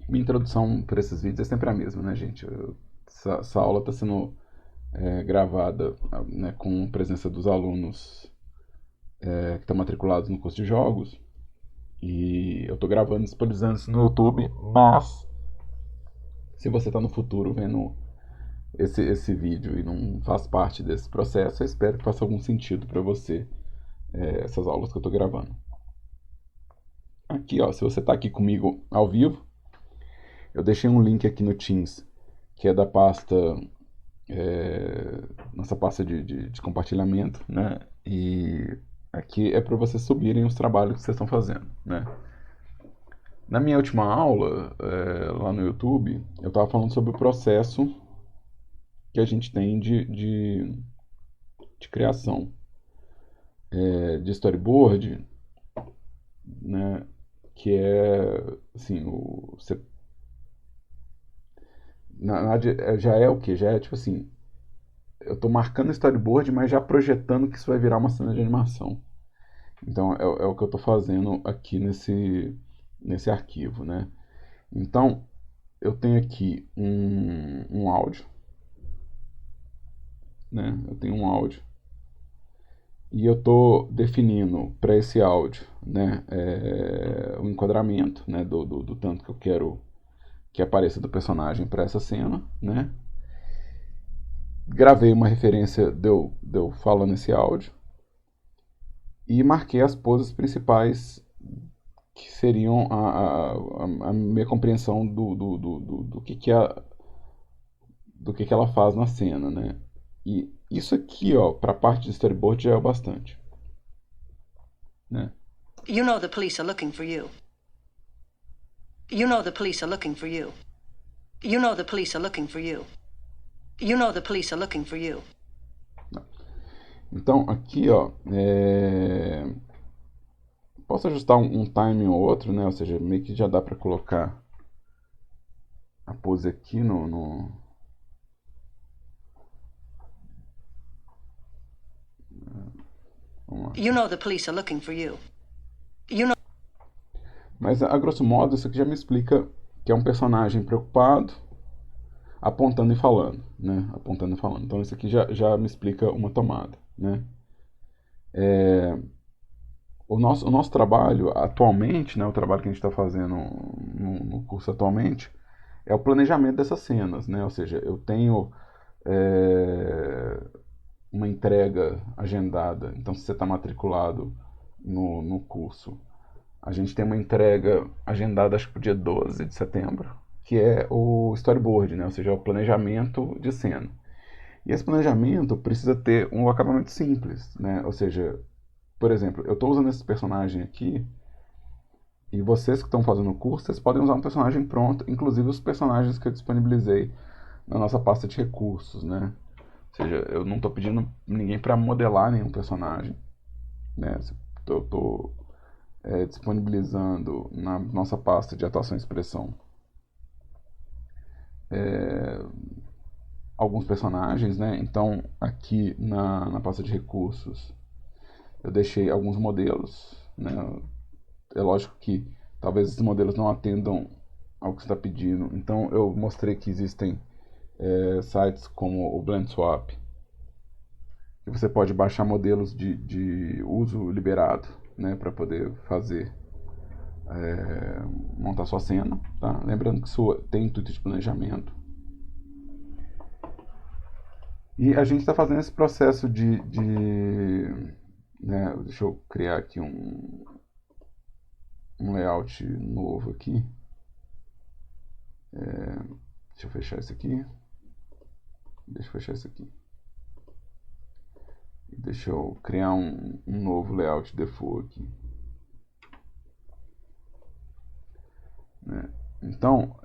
Minha introdução para esses vídeos é sempre a mesma, né, gente? Essa aula está sendo gravada, né, com presença dos alunos que estão matriculados no curso de jogos. E eu estou gravando e disponibilizando isso no YouTube, mas se você está no futuro vendo esse vídeo e não faz parte desse processo, eu espero que faça algum sentido para você essas aulas que eu estou gravando. Aqui, ó, se você está aqui comigo ao vivo, eu deixei um link aqui no Teams, que é da pasta, nossa pasta de compartilhamento, né? E aqui é para vocês subirem os trabalhos que vocês estão fazendo, né? Na minha última aula, lá no YouTube, eu estava falando sobre o processo que a gente tem de criação de storyboard, né? Que é, assim, na verdade, já é o que? Já é tipo assim, eu estou marcando o storyboard, mas já projetando que isso vai virar uma cena de animação. Então é o que eu estou fazendo aqui nesse arquivo, né? Então eu tenho aqui um áudio, né? Eu tenho um áudio e eu estou definindo para esse áudio, né, o enquadramento, né, do tanto que eu quero que apareça do personagem para essa cena, né? Gravei uma referência de eu falando esse áudio e marquei as poses principais que seriam a minha compreensão do que ela faz na cena, né? E isso aqui, ó, para a parte de storyboard já é o bastante, né? You know the police are looking for you. You know the police are looking for you. You know the police are looking for you. You know the police are looking for you. Então aqui, ó, posso ajustar um timing ou outro, né? Ou seja, meio que já dá para colocar a pose aqui vamos lá. You know the police are looking for you. You know. Mas a grosso modo isso aqui já me explica que é um personagem preocupado, apontando e falando, né? Apontando e falando. Então isso aqui já me explica uma tomada, né? O nosso trabalho atualmente, né? O trabalho que a gente está fazendo no curso atualmente é o planejamento dessas cenas, né? Ou seja, eu tenho uma entrega agendada. Então, se você está matriculado no curso, a gente tem uma entrega agendada, acho que para o dia 12 de setembro, que é o storyboard, né? Ou seja, é o planejamento de cena. E esse planejamento precisa ter um acabamento simples, né? Ou seja, por exemplo, eu estou usando esse personagem aqui e vocês que estão fazendo o curso, vocês podem usar um personagem pronto, inclusive os personagens que eu disponibilizei na nossa pasta de recursos, né? Ou seja, eu não estou pedindo ninguém para modelar nenhum personagem, né? Eu estou disponibilizando na nossa pasta de atuação e expressão alguns personagens, né? Então aqui na pasta de recursos eu deixei alguns modelos, né? É lógico que talvez esses modelos não atendam ao que você está pedindo. Então eu mostrei que existem sites como o Blend Swap, que você pode baixar modelos de uso liberado, né, para poder fazer montar sua cena, tá? Lembrando que isso tem intuito de planejamento. E a gente está fazendo esse processo né, deixa eu criar aqui um layout novo aqui. Deixa eu fechar isso aqui. Deixa eu fechar isso aqui. Deixa eu criar um novo layout default aqui. Né? Então,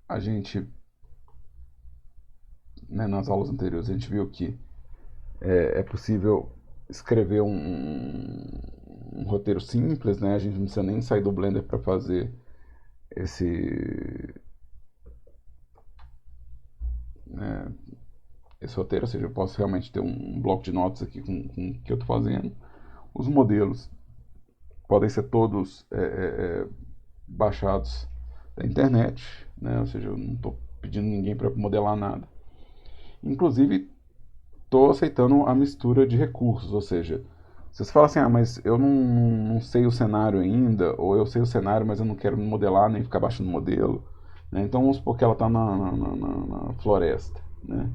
a gente, né, nas aulas anteriores, a gente viu que é possível escrever um roteiro simples, né? A gente não precisa nem sair do Blender para fazer esse, né, esse roteiro, ou seja, eu posso realmente ter um bloco de notas aqui com o que eu estou fazendo. Os modelos podem ser todos baixados da internet, né? Ou seja, eu não estou pedindo ninguém para modelar nada. Inclusive, estou aceitando a mistura de recursos, ou seja, se você fala assim, mas eu não sei o cenário ainda, ou eu sei o cenário, mas eu não quero modelar nem ficar baixando modelo, né? Então vamos supor que ela está na floresta, né?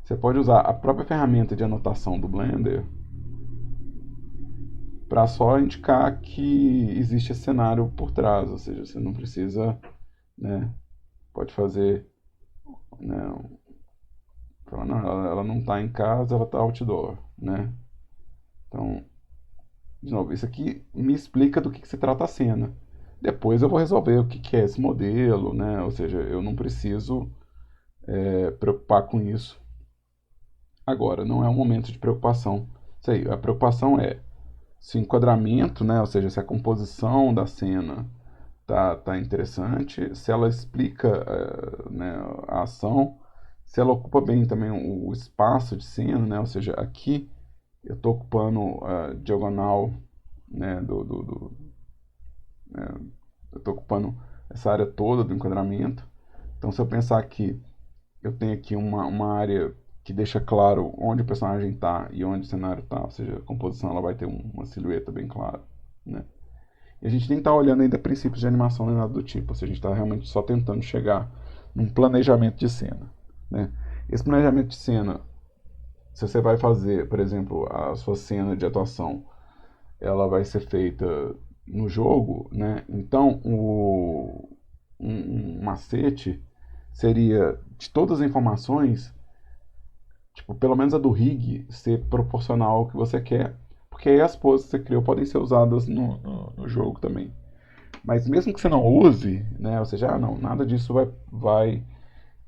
Você pode usar a própria ferramenta de anotação do Blender para só indicar que existe esse cenário por trás, ou seja, você não precisa, né? Pode fazer, né? Falar, não, ela não está em casa, ela está outdoor, né? Então, de novo, isso aqui me explica do que se trata a cena. Depois eu vou resolver o que é esse modelo, né? Ou seja, eu não preciso preocupar com isso agora. Não é um momento de preocupação. Isso aí, a preocupação é se o enquadramento, né? Ou seja, se a composição da cena tá interessante, se ela explica né, a ação, se ela ocupa bem também o espaço de cena, né? Ou seja, aqui eu estou ocupando a diagonal, né, né, eu estou ocupando essa área toda do enquadramento. Então, se eu pensar que eu tenho aqui uma área que deixa claro onde o personagem está e onde o cenário está, ou seja, a composição ela vai ter uma silhueta bem clara, né? E a gente nem está olhando ainda princípios de animação nem nada do tipo, ou seja, a gente está realmente só tentando chegar num planejamento de cena, né? Esse planejamento de cena, se você vai fazer, por exemplo, a sua cena de atuação, ela vai ser feita no jogo, né? Então, um macete seria de todas as informações, tipo, pelo menos a do rig, ser proporcional ao que você quer. Porque aí as poses que você criou podem ser usadas no jogo também. Mas mesmo que você não use, né? Ou seja, não, nada disso vai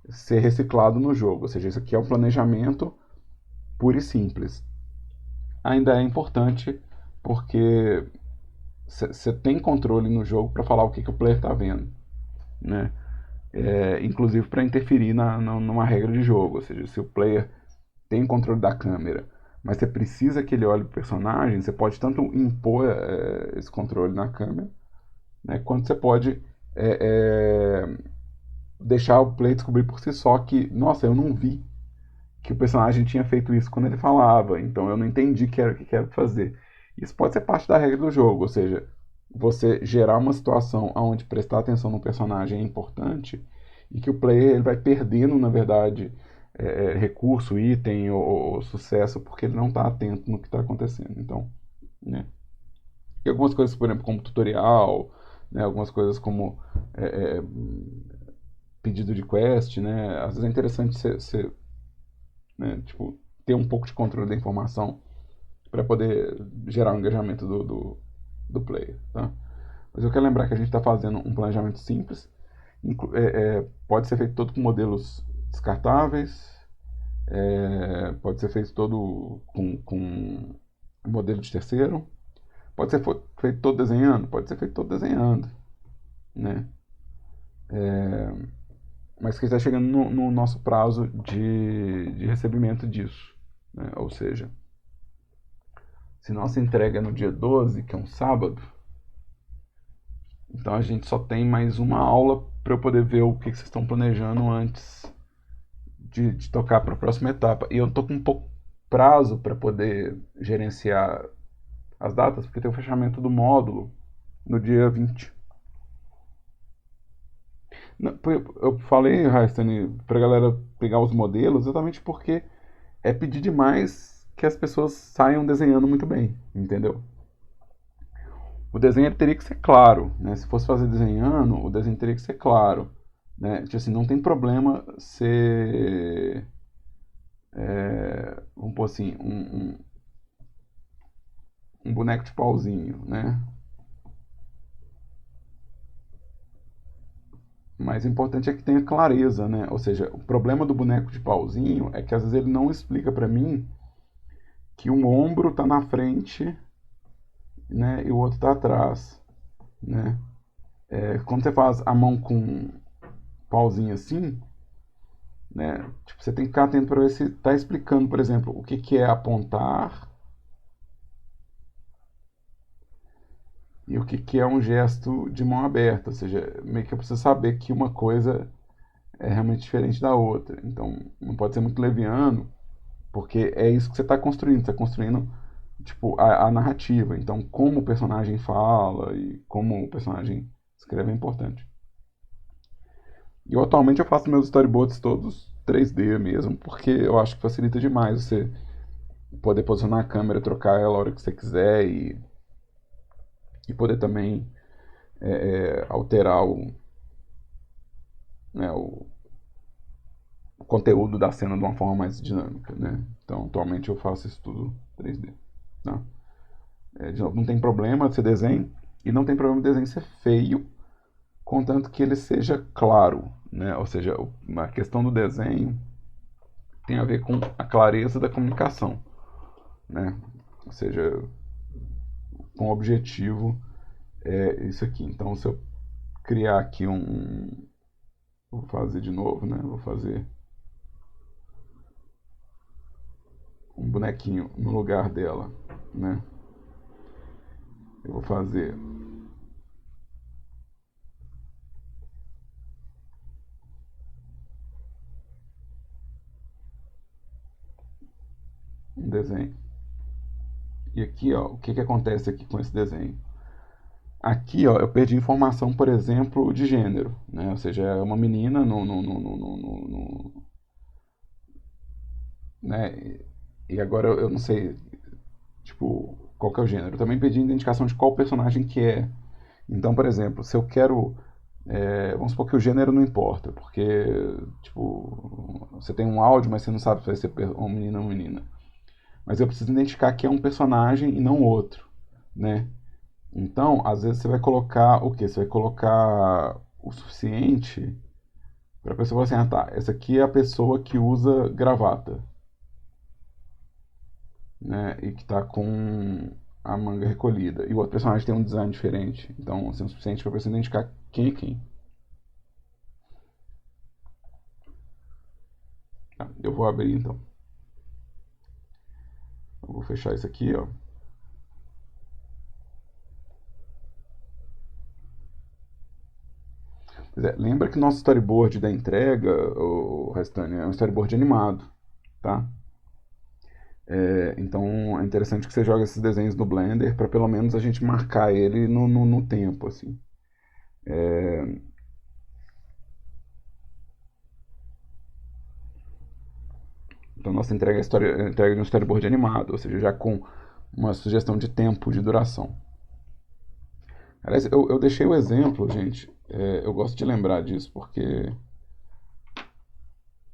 ser reciclado no jogo. Ou seja, isso aqui é um planejamento puro e simples. Ainda é importante porque você tem controle no jogo para falar o que o player está vendo, né? Inclusive para interferir numa regra de jogo. Ou seja, se o player tem controle da câmera, mas você precisa que ele olhe o personagem, você pode tanto impor esse controle na câmera, né, quanto você pode deixar o player descobrir por si só que, nossa, eu não vi que o personagem tinha feito isso quando ele falava, então eu não entendi que era o que era fazer. Isso pode ser parte da regra do jogo, ou seja, você gerar uma situação onde prestar atenção no personagem é importante e que o player ele vai perdendo, na verdade, recurso, item ou sucesso porque ele não está atento no que está acontecendo. Então, né? E algumas coisas, por exemplo, como tutorial, né? Algumas coisas como pedido de quest, né? Às vezes é interessante você né? Tipo, ter um pouco de controle da informação para poder gerar o engajamento do player, tá? Mas eu quero lembrar que a gente está fazendo um planejamento simples, pode ser feito todo com modelos descartáveis, pode ser feito todo com modelo de terceiro, pode ser feito todo desenhando, pode ser feito todo desenhando, né? Mas que está chegando no nosso prazo de recebimento disso, né? Ou seja, se nossa entrega é no dia 12, que é um sábado, então a gente só tem mais uma aula para eu poder ver o que vocês estão planejando antes de tocar para a próxima etapa. E eu estou com um pouco prazo para poder gerenciar as datas, porque tem o fechamento do módulo no dia 20. Eu falei, Raistane, para a galera pegar os modelos, exatamente porque é pedir demais que as pessoas saiam desenhando muito bem, entendeu? O desenho teria que ser claro, né? Se fosse fazer desenhando, o desenho teria que ser claro, né? Tipo assim, não tem problema ser, vamos pôr assim, um boneco de pauzinho, né? Mas o importante é que tenha clareza, né? Ou seja, o problema do boneco de pauzinho é que às vezes ele não explica para mim que um ombro está na frente, né? E o outro está atrás, né? Quando você faz a mão com pauzinho assim, né? Tipo, você tem que ficar atento para ver se está explicando, por exemplo, o que é apontar e o que, que é um gesto de mão aberta, ou seja, meio que eu preciso saber que uma coisa é realmente diferente da outra. Então, não pode ser muito leviano, porque é isso que você está construindo. Você está construindo, tipo, a narrativa. Então, como o personagem fala e como o personagem escreve é importante. E eu atualmente eu faço meus storyboards todos 3D mesmo, porque eu acho que facilita demais você poder posicionar a câmera, trocar ela a hora que você quiser e poder também alterar né, o conteúdo da cena de uma forma mais dinâmica, né? Então, atualmente eu faço isso tudo 3D, tá? De novo, não tem problema de ser desenho e não tem problema de desenho ser feio, contanto que ele seja claro, né? Ou seja, a questão do desenho tem a ver com a clareza da comunicação, né? Ou seja, com o objetivo é isso aqui. Então, se eu criar aqui vou fazer de novo, né? Vou fazer um bonequinho no lugar dela, né? Eu vou fazer um desenho. E aqui, ó, o que, que acontece aqui com esse desenho? Aqui, ó, eu perdi informação, por exemplo, de gênero, né? Ou seja, é uma menina né? E agora eu não sei, tipo, qual que é o gênero. Eu também perdi a identificação de qual personagem que é. Então, por exemplo, se eu quero, vamos supor que o gênero não importa, porque, tipo, você tem um áudio, mas você não sabe se vai ser um menino ou uma menina. Mas eu preciso identificar que é um personagem e não outro, né? Então, às vezes você vai colocar o quê? Você vai colocar o suficiente para a pessoa falar assim, ah tá, essa aqui é a pessoa que usa gravata, né? E que está com a manga recolhida. E o outro personagem tem um design diferente. Então, assim, é o suficiente para a pessoa identificar quem é quem. Tá, eu vou abrir então. Eu vou fechar isso aqui, ó. Pois é, lembra que nosso storyboard da entrega, o Restane, é um storyboard animado, tá? Então é interessante que você jogue esses desenhos no Blender para pelo menos a gente marcar ele no tempo, assim. Então nossa entrega é a entrega de um storyboard animado, ou seja, já com uma sugestão de tempo de duração. Aliás, eu deixei o exemplo, gente. Eu gosto de lembrar disso porque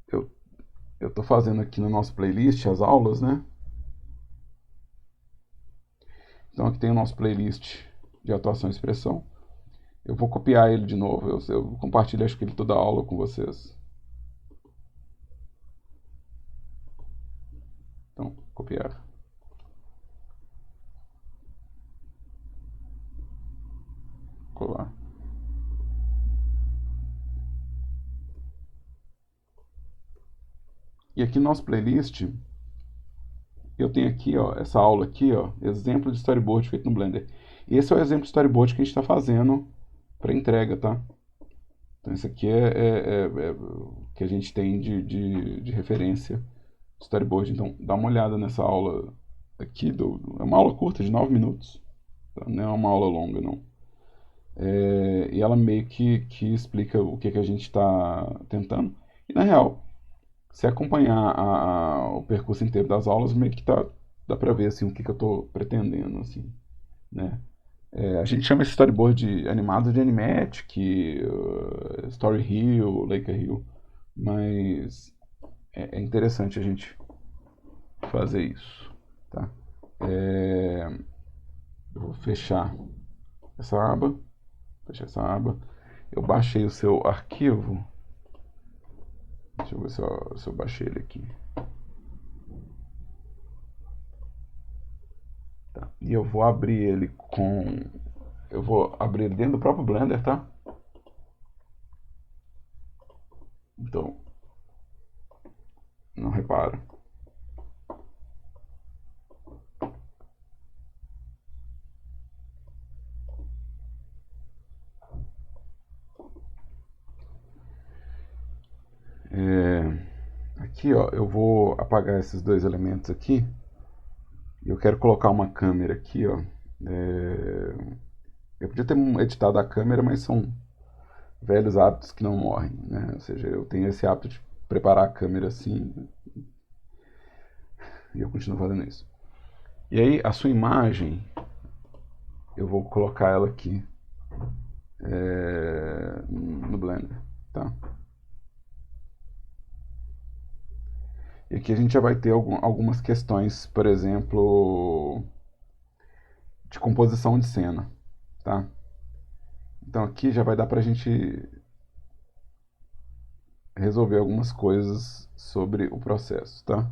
eu eu estou fazendo aqui no nosso playlist as aulas, né? Então aqui tem o nosso playlist de atuação e expressão. Eu vou copiar ele de novo. Eu compartilho, acho que ele toda a aula com vocês. Então, copiar. Colar. E aqui no nosso playlist, eu tenho aqui, ó, essa aula aqui, ó, exemplo de storyboard feito no Blender. Esse é o exemplo de storyboard que a gente está fazendo para entrega, tá? Então, isso aqui é o que a gente tem de referência de storyboard. Então, dá uma olhada nessa aula aqui. É uma aula curta, de 9 minutos. Tá? Não é uma aula longa, não. E ela meio que explica o que a gente está tentando. E, na real, se acompanhar o percurso inteiro das aulas, meio que dá pra ver assim, o que eu estou pretendendo. Assim, né? A gente chama esse storyboard animado de Animatic, Story Hill, Lake Hill, mas é interessante a gente fazer isso. Tá? Eu vou essa aba, fechar essa aba. Eu baixei o seu arquivo. Deixa eu ver se eu baixei ele aqui. Tá. E eu vou abrir ele com. Eu vou abrir ele dentro do próprio Blender, tá? Então, não repara. aqui, ó, eu vou apagar esses dois elementos aqui. E eu quero colocar uma câmera aqui, ó. Eu podia ter editado a câmera, mas são velhos hábitos que não morrem, né? Ou seja, eu tenho esse hábito de preparar a câmera assim e eu continuo fazendo isso. E aí, a sua imagem, eu vou colocar ela aqui no Blender, tá? E aqui a gente já vai ter algumas questões, por exemplo, de composição de cena, tá? Então aqui já vai dar pra gente resolver algumas coisas sobre o processo, tá?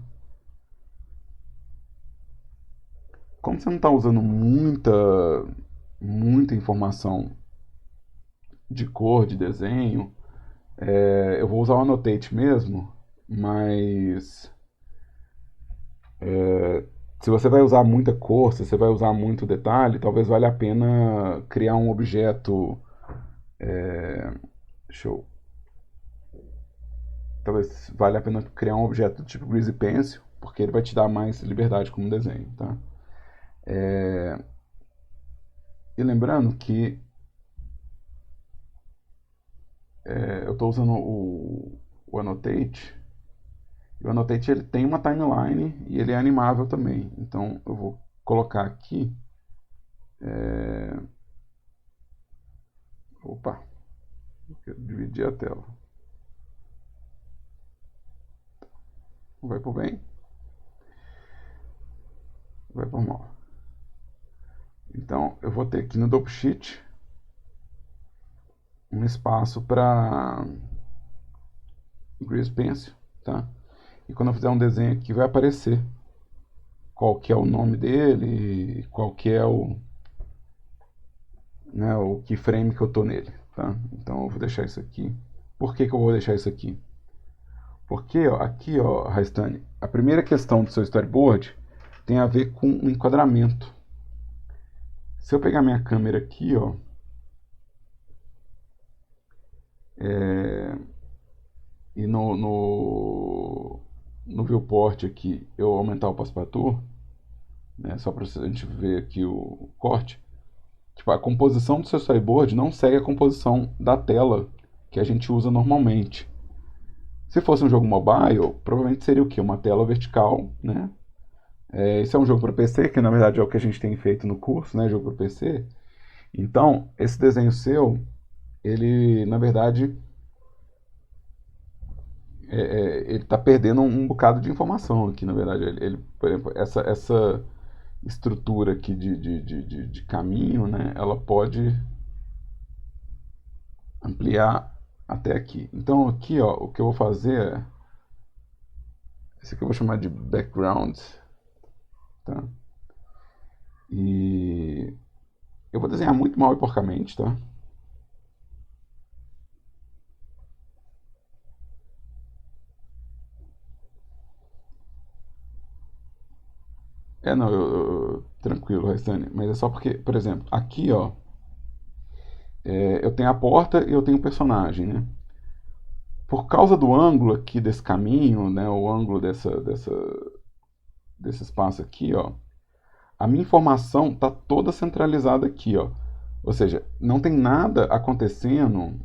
Como você não está usando muita informação de cor, de desenho, eu vou usar o Annotate mesmo, mas se você vai usar muita cor, se você vai usar muito detalhe, talvez valha a pena criar um objeto. Show. Talvez valha a pena criar um objeto do tipo Greasy Pencil, porque ele vai te dar mais liberdade como desenho, tá? E lembrando que eu estou usando o Annotate. E o Annotate ele tem uma timeline e ele é animável também. Então eu vou colocar aqui. Opa, eu dividi a tela. Vai por bem, vai por mal. Então eu vou ter aqui no Double Sheet um espaço para Grease Pencil, tá? E quando eu fizer um desenho aqui vai aparecer qual que é o nome dele, qual que é o keyframe que eu tô nele, tá? Então eu vou deixar isso aqui. Por que eu vou deixar isso aqui? Porque ó, aqui, ó, Raistani, a primeira questão do seu storyboard tem a ver com o enquadramento. Se eu pegar minha câmera aqui, ó, e no viewport aqui eu aumentar o passepartout, né, só para a gente ver aqui o corte, tipo, a composição do seu storyboard não segue a composição da tela que a gente usa normalmente. Se fosse um jogo mobile, provavelmente seria o quê? Uma tela vertical, né? Esse é um jogo para PC, que na verdade é o que a gente tem feito no curso, né? Jogo para PC. Então, esse desenho seu, ele, na verdade, ele está perdendo um bocado de informação aqui, na verdade. Por exemplo, essa estrutura aqui de caminho, né? Ela pode ampliar até aqui. Então, aqui, ó, o que eu vou fazer é... Esse aqui eu vou chamar de background, tá? E eu vou desenhar muito mal e porcamente, tá? Não, tranquilo, Restane. Mas é só porque, por exemplo, aqui, ó, eu tenho a porta e eu tenho o personagem, né? Por causa do ângulo aqui desse caminho, né? O ângulo desse espaço aqui, ó, a minha informação está toda centralizada aqui, ó. Ou seja, não tem nada acontecendo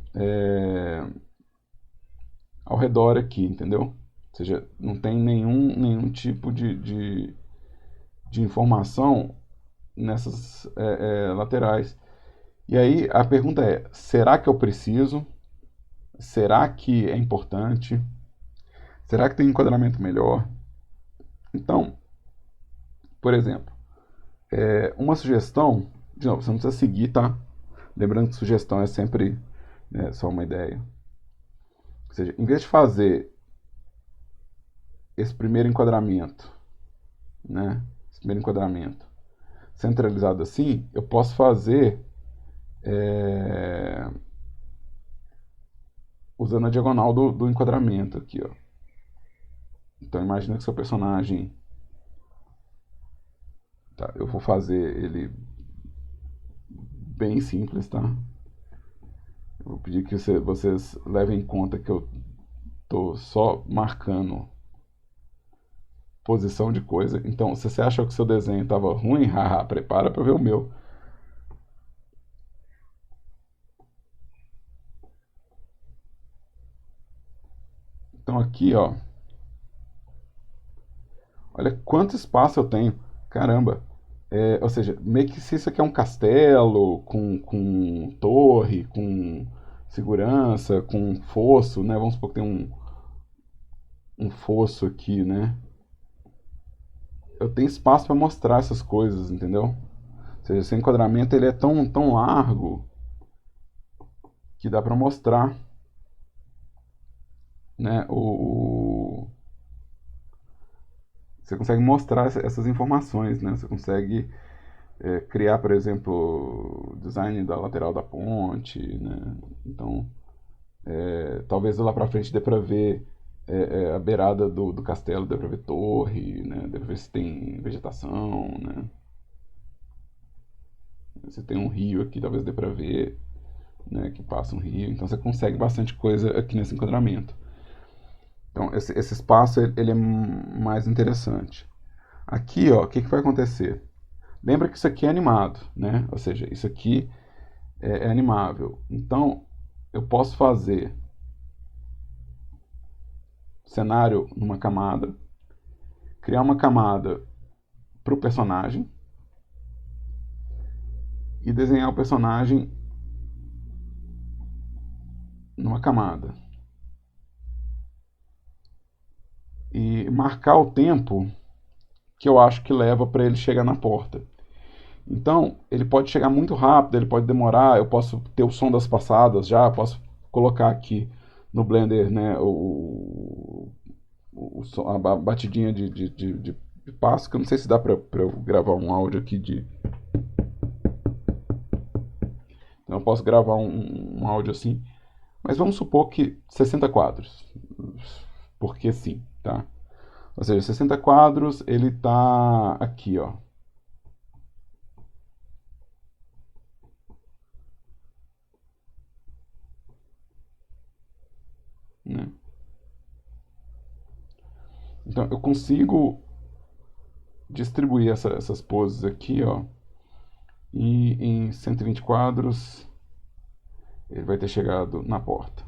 ao redor aqui, entendeu? Ou seja, não tem nenhum tipo de informação nessas laterais. E aí a pergunta é: será que eu preciso? Será que é importante? Será que tem um enquadramento melhor? Então, por exemplo, uma sugestão, de novo, você não precisa seguir, tá? Lembrando que sugestão é sempre só uma ideia. Ou seja, em vez de fazer esse primeiro enquadramento, né? Esse primeiro enquadramento centralizado assim, eu posso fazer usando a diagonal do enquadramento aqui, ó. Então imagina que seu personagem, tá, eu vou fazer ele bem simples, tá? Eu vou pedir que vocês levem em conta que eu tô só marcando posição de coisa. Então, se você achou que o seu desenho estava ruim, haha, prepara para ver o meu. Então aqui, ó, olha quanto espaço eu tenho. Caramba. Ou seja, meio que se isso aqui é um castelo, com torre, com segurança, com fosso, né? Vamos supor que tem um fosso aqui, né? Eu tenho espaço para mostrar essas coisas, entendeu? Ou seja, esse enquadramento ele é tão largo que dá para mostrar, né? Você consegue mostrar essas informações, né? Você consegue criar, por exemplo, o design da lateral da ponte, né? Então, talvez lá para frente dê para ver a beirada do castelo, dê para ver torre, né? Dê para ver se tem vegetação, né? Se tem um rio aqui, talvez dê para ver, né, que passa um rio. Então você consegue bastante coisa aqui nesse enquadramento. Então esse espaço ele é mais interessante. Aqui, ó, o que vai acontecer? Lembra que isso aqui é animado, né? Ou seja, isso aqui é animável. Então eu posso fazer cenário numa camada, criar uma camada para o personagem e desenhar o personagem numa camada. E marcar o tempo que eu acho que leva para ele chegar na porta. Então, ele pode chegar muito rápido, ele pode demorar, eu posso ter o som das passadas já, posso colocar aqui no Blender, né, a batidinha de passo, que eu não sei se dá para eu gravar um áudio aqui de... Então, eu posso gravar um áudio assim, mas vamos supor que 60 quadros, porque sim, tá? Ou seja, 60 quadros, ele tá aqui, ó. Né? Então, eu consigo distribuir essas poses aqui, ó, e em 120 quadros ele vai ter chegado na porta.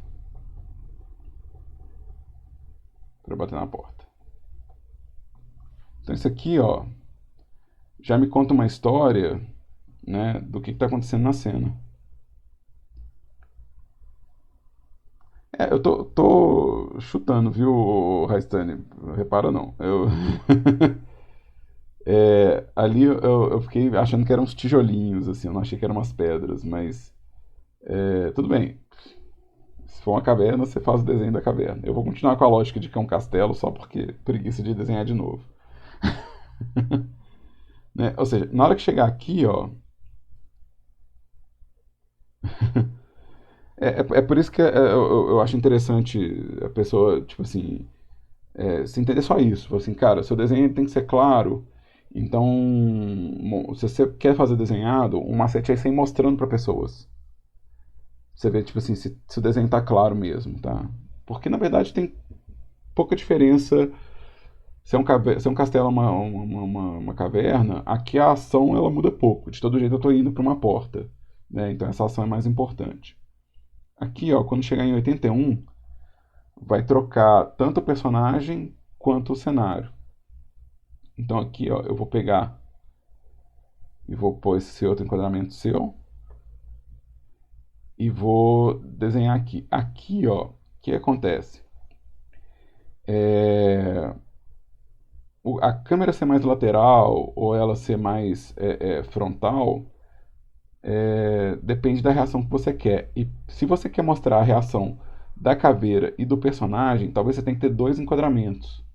Para bater na porta. Então isso aqui, ó, já me conta uma história, né, do que está acontecendo na cena. Eu tô chutando, viu, Raistani? Repara não. Ali eu fiquei achando que eram uns tijolinhos, assim, eu não achei que eram umas pedras, mas tudo bem. Se for uma caverna, você faz o desenho da caverna. Eu vou continuar com a lógica de que é um castelo, só porque preguiça de desenhar de novo. Né? Ou seja, na hora que chegar aqui, ó. É por isso que eu acho interessante a pessoa, tipo assim, se entender só isso. Assim, cara, seu desenho tem que ser claro. Então, se você quer fazer desenhado, um macete é você ir mostrando para pessoas. Você vê, tipo assim, se o desenho tá claro mesmo, tá? Porque, na verdade, tem pouca diferença se é um castelo uma caverna. Aqui a ação, ela muda pouco. De todo jeito, eu tô indo para uma porta, né? Então, essa ação é mais importante. Aqui, ó, quando chegar em 81, vai trocar tanto o personagem quanto o cenário. Então aqui, ó, eu vou pegar e vou pôr esse outro enquadramento seu e vou desenhar aqui. Aqui, ó, o que acontece? A câmera ser mais lateral ou ela ser mais frontal depende da reação que você quer. E se você quer mostrar a reação da caveira e do personagem, talvez você tenha que ter dois enquadramentos.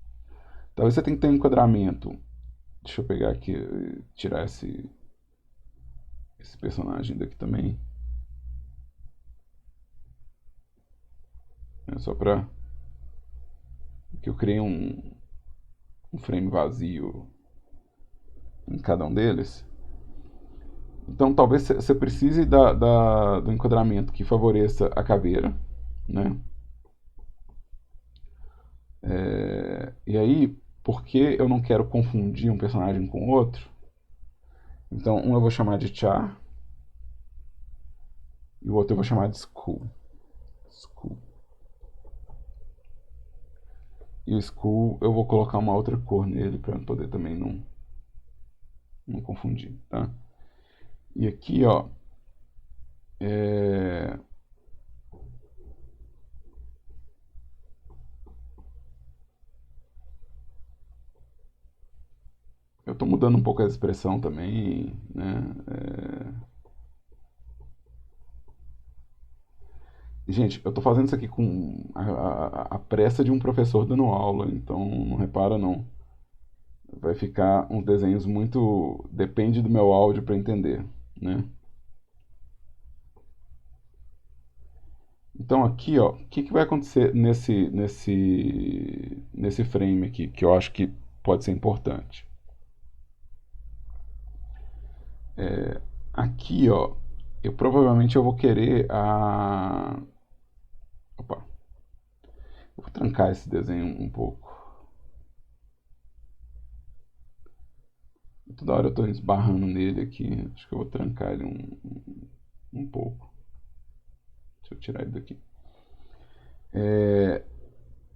Talvez você tenha que ter um enquadramento. Deixa eu pegar aqui, tirar esse personagem daqui também. Só pra que eu criei um frame vazio em cada um deles. Então talvez você precise do enquadramento que favoreça a caveira, né? E aí porque eu não quero confundir um personagem com outro, então um eu vou chamar de Char e o outro eu vou chamar de Skull. Skull. E o Skull eu vou colocar uma outra cor nele para poder também não confundir, tá? E aqui, ó, eu estou mudando um pouco a expressão também, né? Gente, eu estou fazendo isso aqui com a pressa de um professor dando aula, então não repara não. Vai ficar uns desenhos muito... Depende do meu áudio para entender, né? Então aqui, ó, o que vai acontecer nesse frame aqui, que eu acho que pode ser importante. Aqui, ó, provavelmente eu vou querer a... Opa, eu vou trancar esse desenho um pouco. Toda hora eu estou esbarrando nele aqui, acho que eu vou trancar ele um pouco. Deixa eu tirar ele daqui.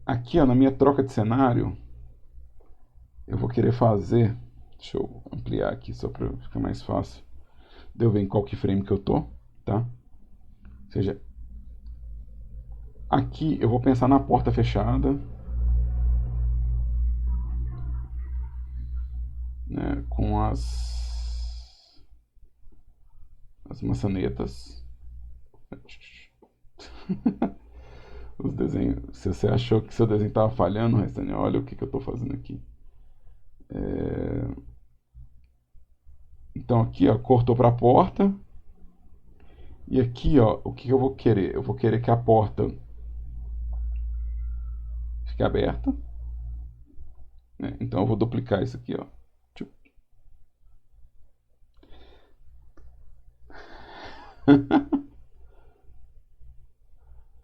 Aqui, ó, na minha troca de cenário, eu vou querer fazer... Deixa eu ampliar aqui só para ficar mais fácil de eu ver em qual que frame que eu tô, tá? Ou seja, aqui eu vou pensar na porta fechada, né, com as maçanetas. Os desenhos. Se você achou que seu desenho estava falhando, Restane, olha o que eu estou fazendo aqui. Então aqui, ó, cortou para a porta. E aqui, ó, o que eu vou querer? Eu vou querer que a porta fique aberta, né? Então eu vou duplicar isso aqui, ó.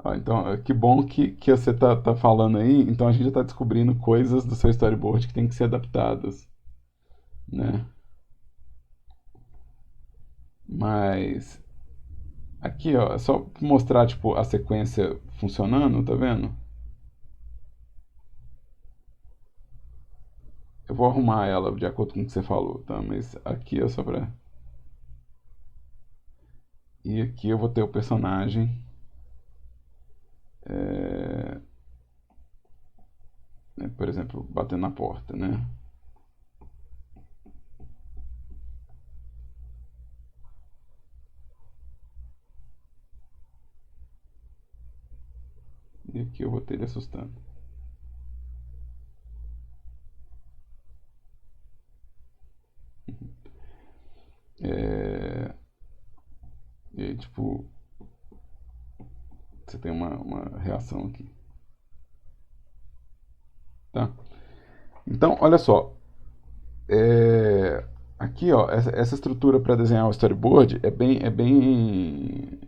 Ó, então, que bom que você tá falando aí. Então a gente já tá descobrindo coisas do seu storyboard que tem que ser adaptadas, né? Mas aqui, ó, é só mostrar tipo a sequência funcionando, tá vendo? Eu vou arrumar ela de acordo com o que você falou, tá? Mas aqui é só pra... E aqui eu vou ter o personagem, né, por exemplo, batendo na porta, né? E aqui eu vou ter ele assustando. E aí, tipo, você tem uma reação aqui, tá? Então, olha só. Aqui, ó, essa estrutura para desenhar o storyboard é bem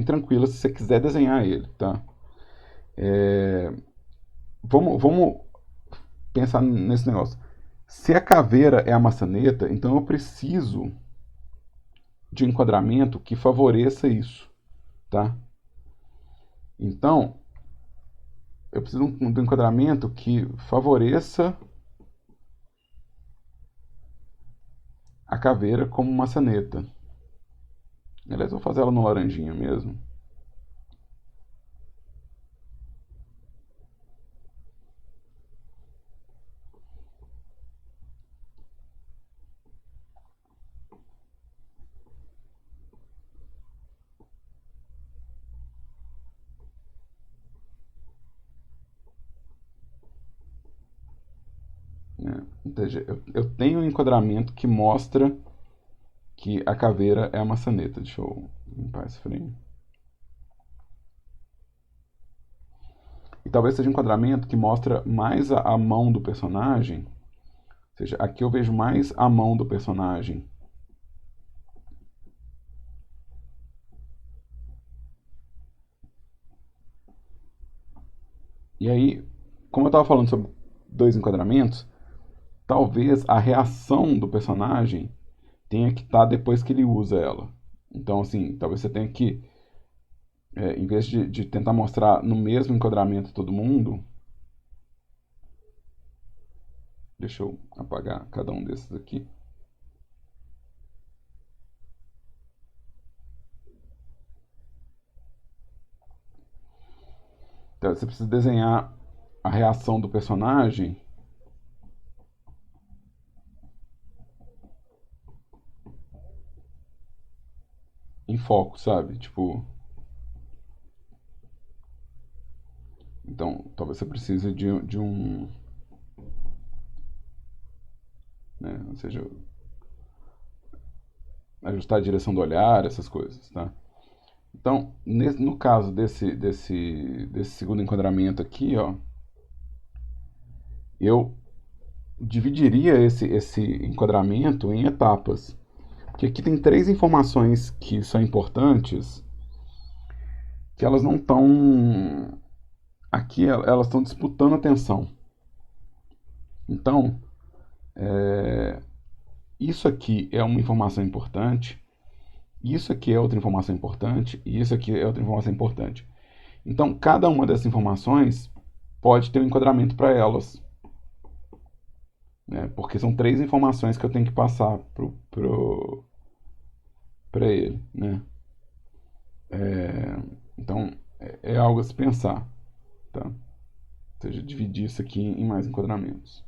tranquila se você quiser desenhar ele, tá? Vamos pensar nesse negócio. Se a caveira é a maçaneta, então eu preciso de um enquadramento que favoreça isso, tá? Então, eu preciso de um enquadramento que favoreça a caveira como maçaneta. Aliás, eu vou fazer ela no laranjinha mesmo. Né? Ou seja, eu tenho um enquadramento que mostra que a caveira é a maçaneta. Deixa eu limpar esse frame. E talvez seja um enquadramento que mostra mais a mão do personagem. Ou seja, aqui eu vejo mais a mão do personagem. E aí, como eu estava falando sobre dois enquadramentos, talvez a reação do personagem tenha que estar depois que ele usa ela. Então, assim, talvez você tenha que, em vez de tentar mostrar no mesmo enquadramento todo mundo, deixa eu apagar cada um desses aqui. Então, você precisa desenhar a reação do personagem em foco, sabe? Tipo, então, talvez você precise de um, né? Ou seja, ajustar a direção do olhar, essas coisas, tá? Então, no caso desse segundo enquadramento aqui, ó, eu dividiria esse enquadramento em etapas. Porque aqui tem três informações que são importantes, que elas não estão... Aqui elas estão disputando atenção. Então, isso aqui é uma informação importante, isso aqui é outra informação importante, e isso aqui é outra informação importante. Então, cada uma dessas informações pode ter um enquadramento para elas. Né? Porque são três informações que eu tenho que passar para ele. Né? Então, é algo a se pensar. Tá? Ou seja, dividir isso aqui em mais enquadramentos.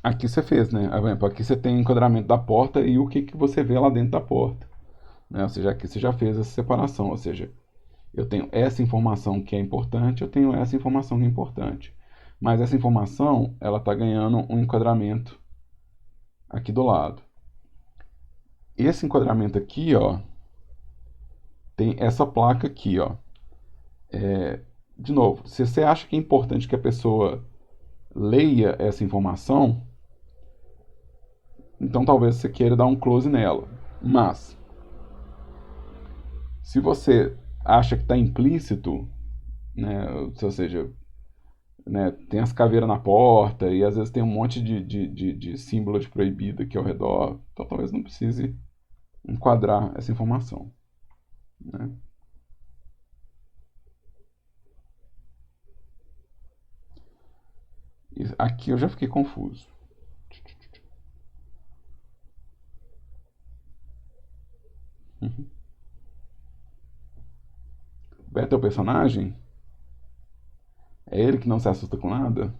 Aqui você fez, né? Aqui você tem o enquadramento da porta e o que você vê lá dentro da porta. Né? Ou seja, aqui você já fez essa separação. Ou seja, eu tenho essa informação que é importante, eu tenho essa informação que é importante. Mas essa informação, ela está ganhando um enquadramento aqui do lado. Esse enquadramento aqui, ó, tem essa placa aqui, ó. De novo, se você acha que é importante que a pessoa leia essa informação, então talvez você queira dar um close nela. Mas, se você acha que está implícito, né, ou seja, né, tem as caveiras na porta e às vezes tem um monte de símbolo de proibido aqui ao redor, então talvez não precise enquadrar essa informação. Né? Aqui eu já fiquei confuso. Uhum. Beto é o personagem? É ele que não se assusta com nada?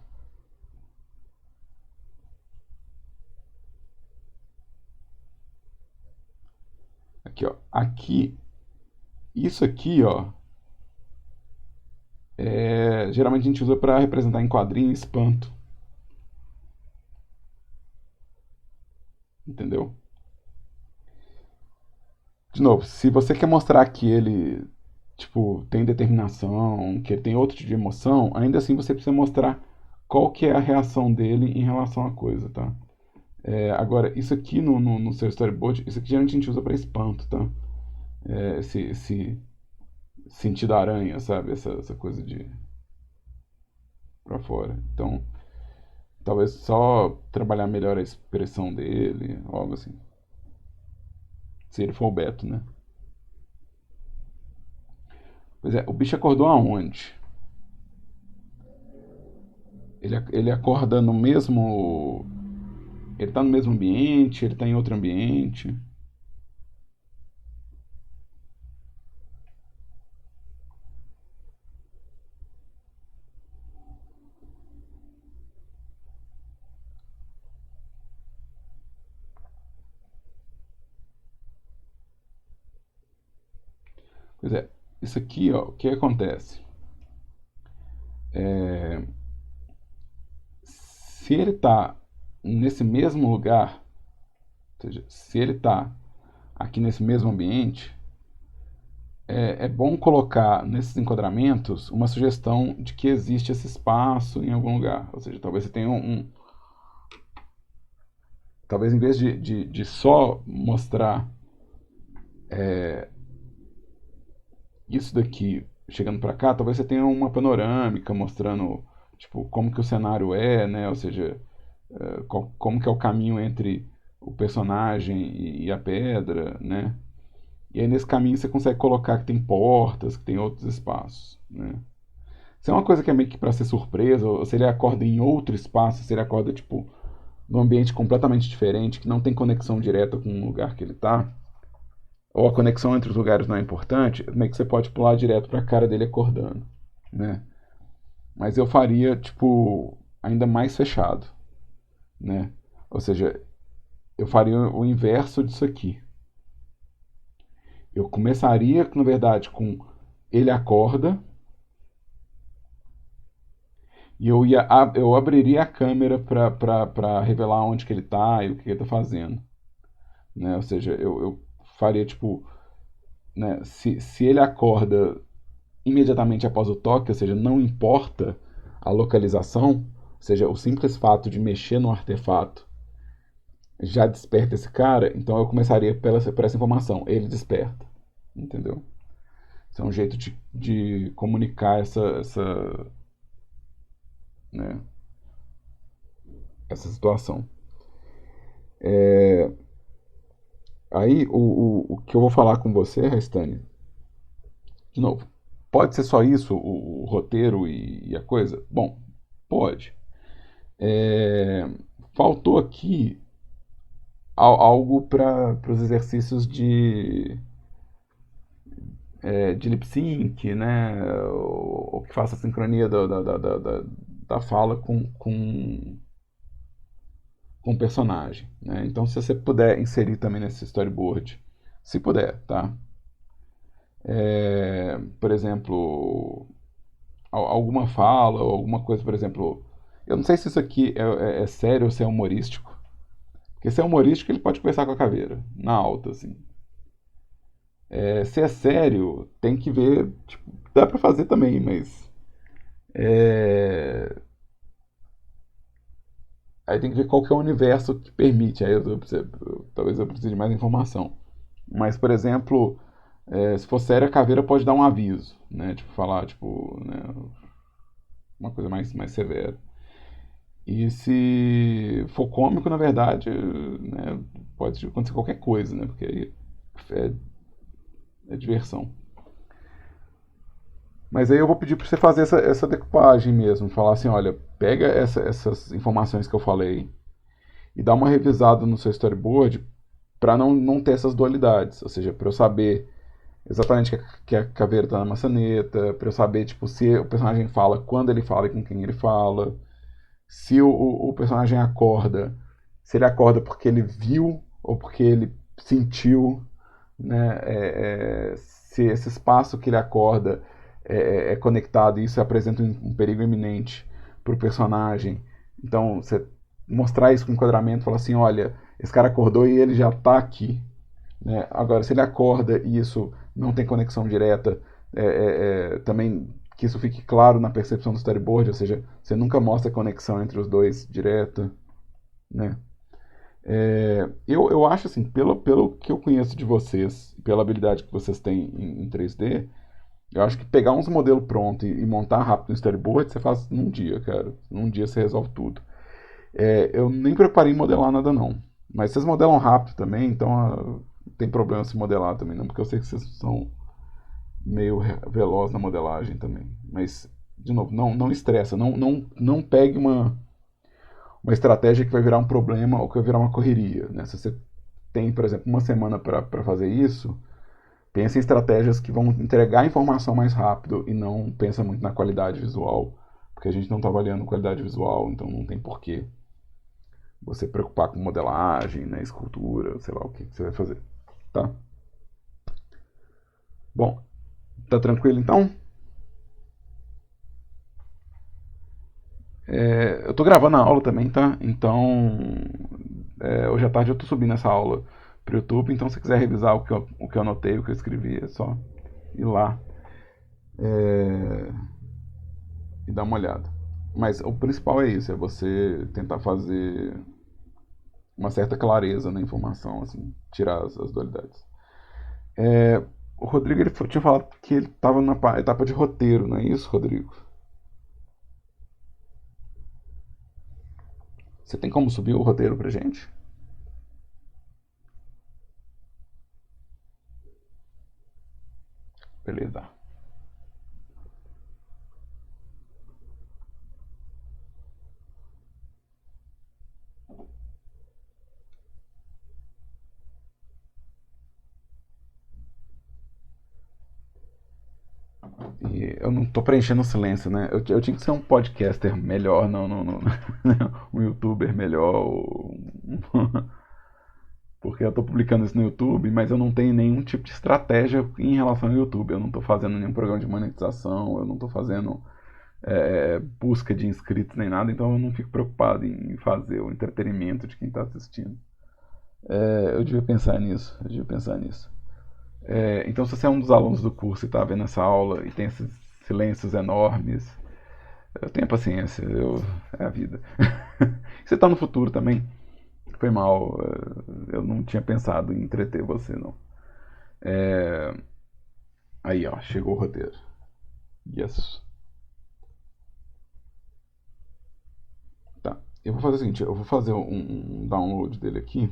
Aqui, ó. Aqui, isso aqui, ó, geralmente a gente usa para representar em quadrinho espanto. Entendeu? De novo, se você quer mostrar que ele, tipo, tem determinação, que ele tem outro tipo de emoção, ainda assim você precisa mostrar qual que é a reação dele em relação à coisa, tá? Agora, isso aqui no seu storyboard, isso aqui geralmente a gente usa para espanto, tá? Esse sentido aranha, sabe? Essa coisa de pra fora. Então, talvez só trabalhar melhor a expressão dele, algo assim. Se ele for o Beto, né? Pois é, o bicho acordou aonde? Ele acorda no mesmo. Ele tá no mesmo ambiente? Ele tá em outro ambiente? Pois é, isso aqui, ó, o que acontece? Se ele tá nesse mesmo lugar, ou seja, se ele tá aqui nesse mesmo ambiente, é bom colocar nesses enquadramentos uma sugestão de que existe esse espaço em algum lugar. Ou seja, talvez você tenha talvez em vez de só mostrar isso daqui chegando para cá, talvez você tenha uma panorâmica mostrando tipo como que o cenário é, né? Ou seja, como que é o caminho entre o personagem e a pedra, né? E aí nesse caminho você consegue colocar que tem portas, que tem outros espaços, né? Se é uma coisa que é meio que para ser surpresa, ou se ele acorda em outro espaço, se ele acorda tipo num ambiente completamente diferente, que não tem conexão direta com o lugar que ele tá, ou a conexão entre os lugares não é importante, meio que você pode pular direto para a cara dele acordando, né? Mas eu faria tipo ainda mais fechado, né? Ou seja, eu faria o inverso disso aqui. Eu começaria, na verdade, com ele acorda e eu abriria a câmera para revelar onde que ele está e o que ele está fazendo, né? Ou seja, eu faria tipo, né? Se ele acorda imediatamente após o toque, ou seja, não importa a localização, ou seja, o simples fato de mexer no artefato já desperta esse cara, então eu começaria por essa informação. Ele desperta, entendeu? Isso é um jeito de comunicar né, essa situação. Aí, o que eu vou falar com você, Restane, de novo, pode ser só isso, o roteiro e a coisa? Bom, pode. É, faltou aqui algo para os exercícios de lip sync, né? O que faça a sincronia da fala com o personagem, né? Então, se você puder inserir também nesse storyboard, se puder, tá? Por exemplo, alguma fala ou alguma coisa, por exemplo, eu não sei se isso aqui é sério ou se é humorístico. Porque se é humorístico, ele pode conversar com a caveira, na alta, assim. Se é sério, tem que ver. Tipo, dá pra fazer também, mas. é, Aí tem que ver qual que é o universo que permite. Talvez eu precise de mais informação. Mas, por exemplo, se for sério, a caveira pode dar um aviso, né? Tipo, falar, tipo, né? Uma coisa mais severa. E se for cômico, na verdade, né? Pode acontecer qualquer coisa, né? Porque aí é, é diversão. Mas aí eu vou pedir para você fazer essa decupagem mesmo. Falar assim, olha, pega essas informações que eu falei e dá uma revisada no seu storyboard para não ter essas dualidades. Ou seja, para eu saber exatamente que a caveira está na maçaneta, para eu saber tipo, se o personagem fala, quando ele fala e com quem ele fala, se o personagem acorda, se ele acorda porque ele viu ou porque ele sentiu, né? Se esse espaço que ele acorda é conectado e isso apresenta um perigo iminente para o personagem. Então, você mostrar isso com enquadramento, falar assim, olha, esse cara acordou e ele já está aqui. Né? Agora, se ele acorda e isso não tem conexão direta, também que isso fique claro na percepção do storyboard, ou seja, você nunca mostra a conexão entre os dois direta, né? Eu acho assim, pelo que eu conheço de vocês, pela habilidade que vocês têm em 3D, eu acho que pegar uns modelos prontos e montar rápido no storyboard, você faz num dia, cara. Num dia você resolve tudo. Eu nem preparei em modelar nada não. Mas vocês modelam rápido também, então não tem problema se modelar também não, porque eu sei que vocês são meio veloz na modelagem também. Mas, de novo, não estressa, não pegue uma estratégia que vai virar um problema ou que vai virar uma correria. Né? Se você tem, por exemplo, uma semana para fazer isso, pensa em estratégias que vão entregar a informação mais rápido e não pensa muito na qualidade visual, porque a gente não está avaliando qualidade visual, então não tem porquê você preocupar com modelagem, né, escultura, sei lá o que você vai fazer, tá? Bom, tá tranquilo então? Eu tô gravando a aula também, tá? Então, hoje à tarde eu tô subindo essa aula pro YouTube, então se você quiser revisar o que eu anotei, o que eu escrevi, é só ir lá e dar uma olhada. Mas o principal é isso, é você tentar fazer uma certa clareza na informação, assim, tirar as dualidades. O Rodrigo tinha falado que ele estava na etapa de roteiro, não é isso, Rodrigo? Você tem como subir o roteiro pra gente? Beleza. E eu não tô preenchendo o silêncio, né? Eu tinha que ser um podcaster melhor, não um youtuber melhor. Porque eu tô publicando isso no YouTube, mas eu não tenho nenhum tipo de estratégia em relação ao YouTube. Eu não tô fazendo nenhum programa de monetização, eu não tô fazendo busca de inscritos nem nada, então eu não fico preocupado em fazer o entretenimento de quem está assistindo. Eu devia pensar nisso, eu devia pensar nisso. Então, se você é um dos alunos do curso e está vendo essa aula e tem esses silêncios enormes, eu tenho paciência, é a vida. Você está no futuro também. Foi mal, eu não tinha pensado em entreter você, não. Aí, ó, chegou o roteiro. Yes. Tá. Eu vou fazer o seguinte, eu vou fazer um download dele aqui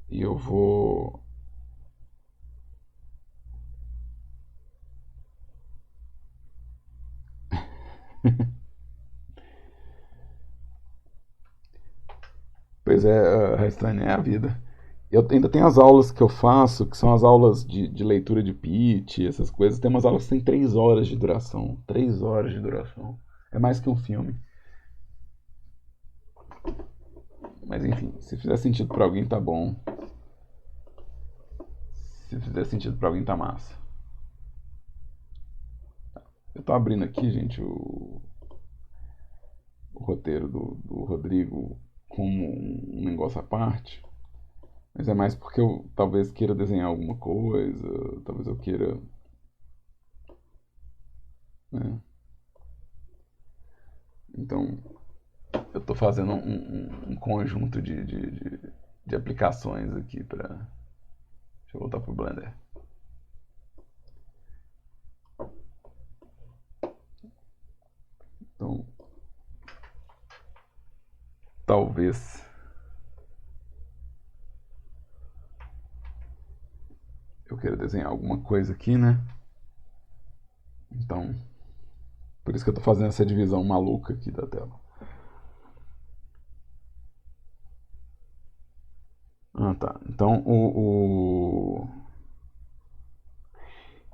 e eu vou. Pois é, Restane é a vida. Eu ainda tenho as aulas que eu faço, que são as aulas de leitura de pitch, essas coisas. Tem umas aulas que têm 3 horas de duração. 3 horas de duração. É mais que um filme. Mas enfim, se fizer sentido pra alguém, tá bom. Se fizer sentido pra alguém, tá massa. Eu tô abrindo aqui, gente, o roteiro do Rodrigo como um negócio à parte. Mas é mais porque eu talvez queira desenhar alguma coisa, talvez eu queira. Né? Então, eu estou fazendo um conjunto de aplicações aqui para. Deixa eu voltar pro Blender. Então, talvez eu queira desenhar alguma coisa aqui, né? Então, por isso que eu estou fazendo essa divisão maluca aqui da tela. Ah, tá. Então,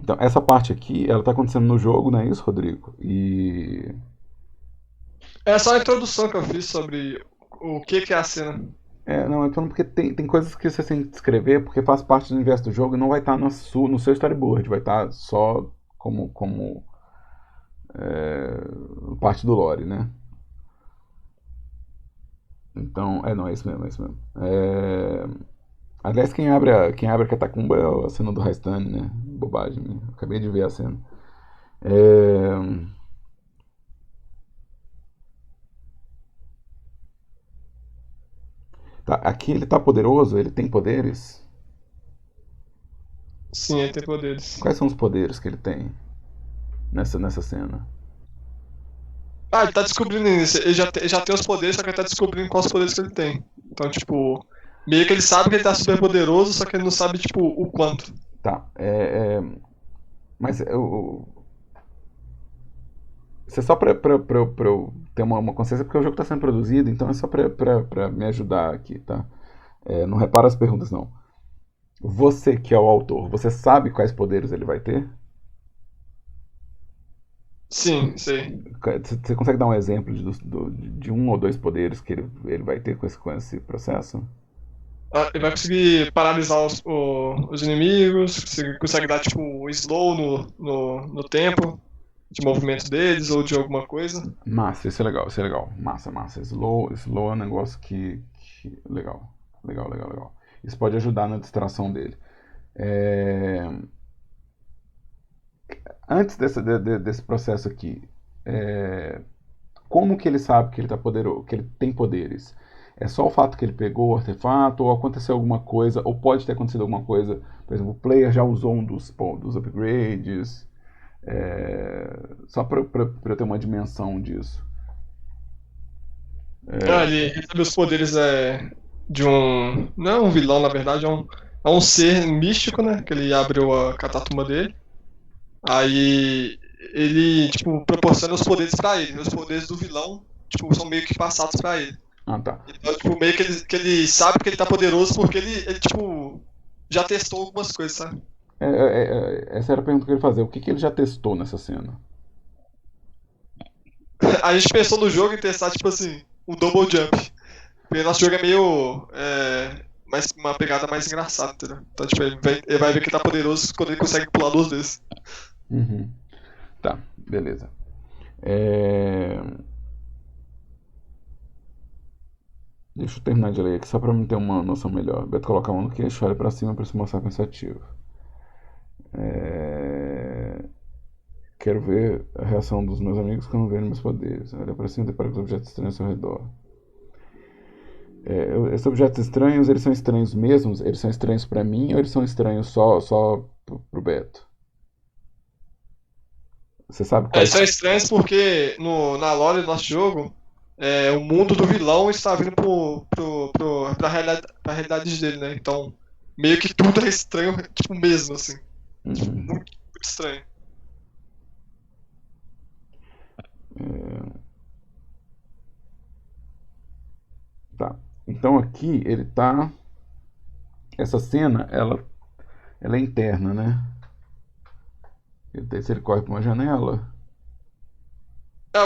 Então, essa parte aqui, ela tá acontecendo no jogo, não é isso, Rodrigo? E. É só a introdução que eu fiz sobre o que é a cena. Não, eu falando porque tem coisas que você tem que descrever porque faz parte do universo do jogo e não vai estar no seu storyboard, vai estar só como parte do lore, né? Então, não, é isso mesmo, é isso mesmo. Aliás, quem abre a catacumba é a cena do Raistane, né? Bobagem, né? Acabei de ver a cena. É... Tá, aqui ele tá poderoso, ele tem poderes. Sim, ele tem poderes. Quais são os poderes que ele tem nessa cena? Ah, ele tá descobrindo isso. Ele já tem os poderes, só que ele tá descobrindo quais poderes que ele tem. Então, tipo, meio que ele sabe que ele tá super poderoso, só que ele não sabe, tipo, o quanto. Tá, mas isso é só pra eu ter uma consciência, porque o jogo está sendo produzido, então é só pra me ajudar aqui, tá? Não repara as perguntas, não. Você que é o autor, você sabe quais poderes ele vai ter? Sim, sei. Você consegue dar um exemplo de um ou dois poderes que ele vai ter com esse processo? Ah, ele vai conseguir paralisar os inimigos, consegue dar, tipo, um slow no tempo de movimento deles ou de alguma coisa. Massa, isso é legal, isso é legal. Massa, massa. Slow é um negócio que. Legal, legal, legal, legal. Isso pode ajudar na distração dele. É, Antes desse processo aqui, como que ele sabe que ele tá poderoso, que ele tem poderes? É só o fato que ele pegou o artefato, ou aconteceu alguma coisa, ou pode ter acontecido alguma coisa. Por exemplo, o player já usou um dos upgrades. Só para eu ter uma dimensão disso. Ele recebe os poderes de um. Não é um vilão, na verdade, é um ser místico, né? Que ele abriu a catatumba dele. Aí ele, tipo, proporciona os poderes pra ele. Os poderes do vilão, tipo, são meio que passados pra ele. Ah, tá. Então, tipo, meio que ele sabe que ele tá poderoso porque ele, tipo, já testou algumas coisas, sabe? Essa era a pergunta que eu queria fazer. O que ele já testou nessa cena? A gente pensou no jogo em testar, tipo assim, um double jump. Porque nosso jogo é meio. Uma pegada mais engraçada, entendeu? Então, tipo, ele vai ver que tá poderoso quando ele consegue pular 2 vezes. Uhum. Tá, beleza. É, Deixa eu terminar de ler aqui só pra me ter uma noção melhor. Beto coloca a mão no queixo, olha pra cima pra se mostrar pensativo. É, Quero ver a reação dos meus amigos quando verem meus poderes. Olha pra cima e depara com os objetos estranhos ao seu redor. Esses objetos estranhos, eles são estranhos mesmos? Eles são estranhos pra mim ou eles são estranhos só pro Beto? Você sabe Eles quais... são estranhos porque na lore do nosso jogo, o mundo do vilão está vindo pra realidade dele, né? Então, meio que tudo é estranho, tipo, mesmo, assim. Tipo, Uhum. muito estranho. Tá. Então aqui ele tá... Essa cena, ela é interna, né? Se ele corre pra uma janela...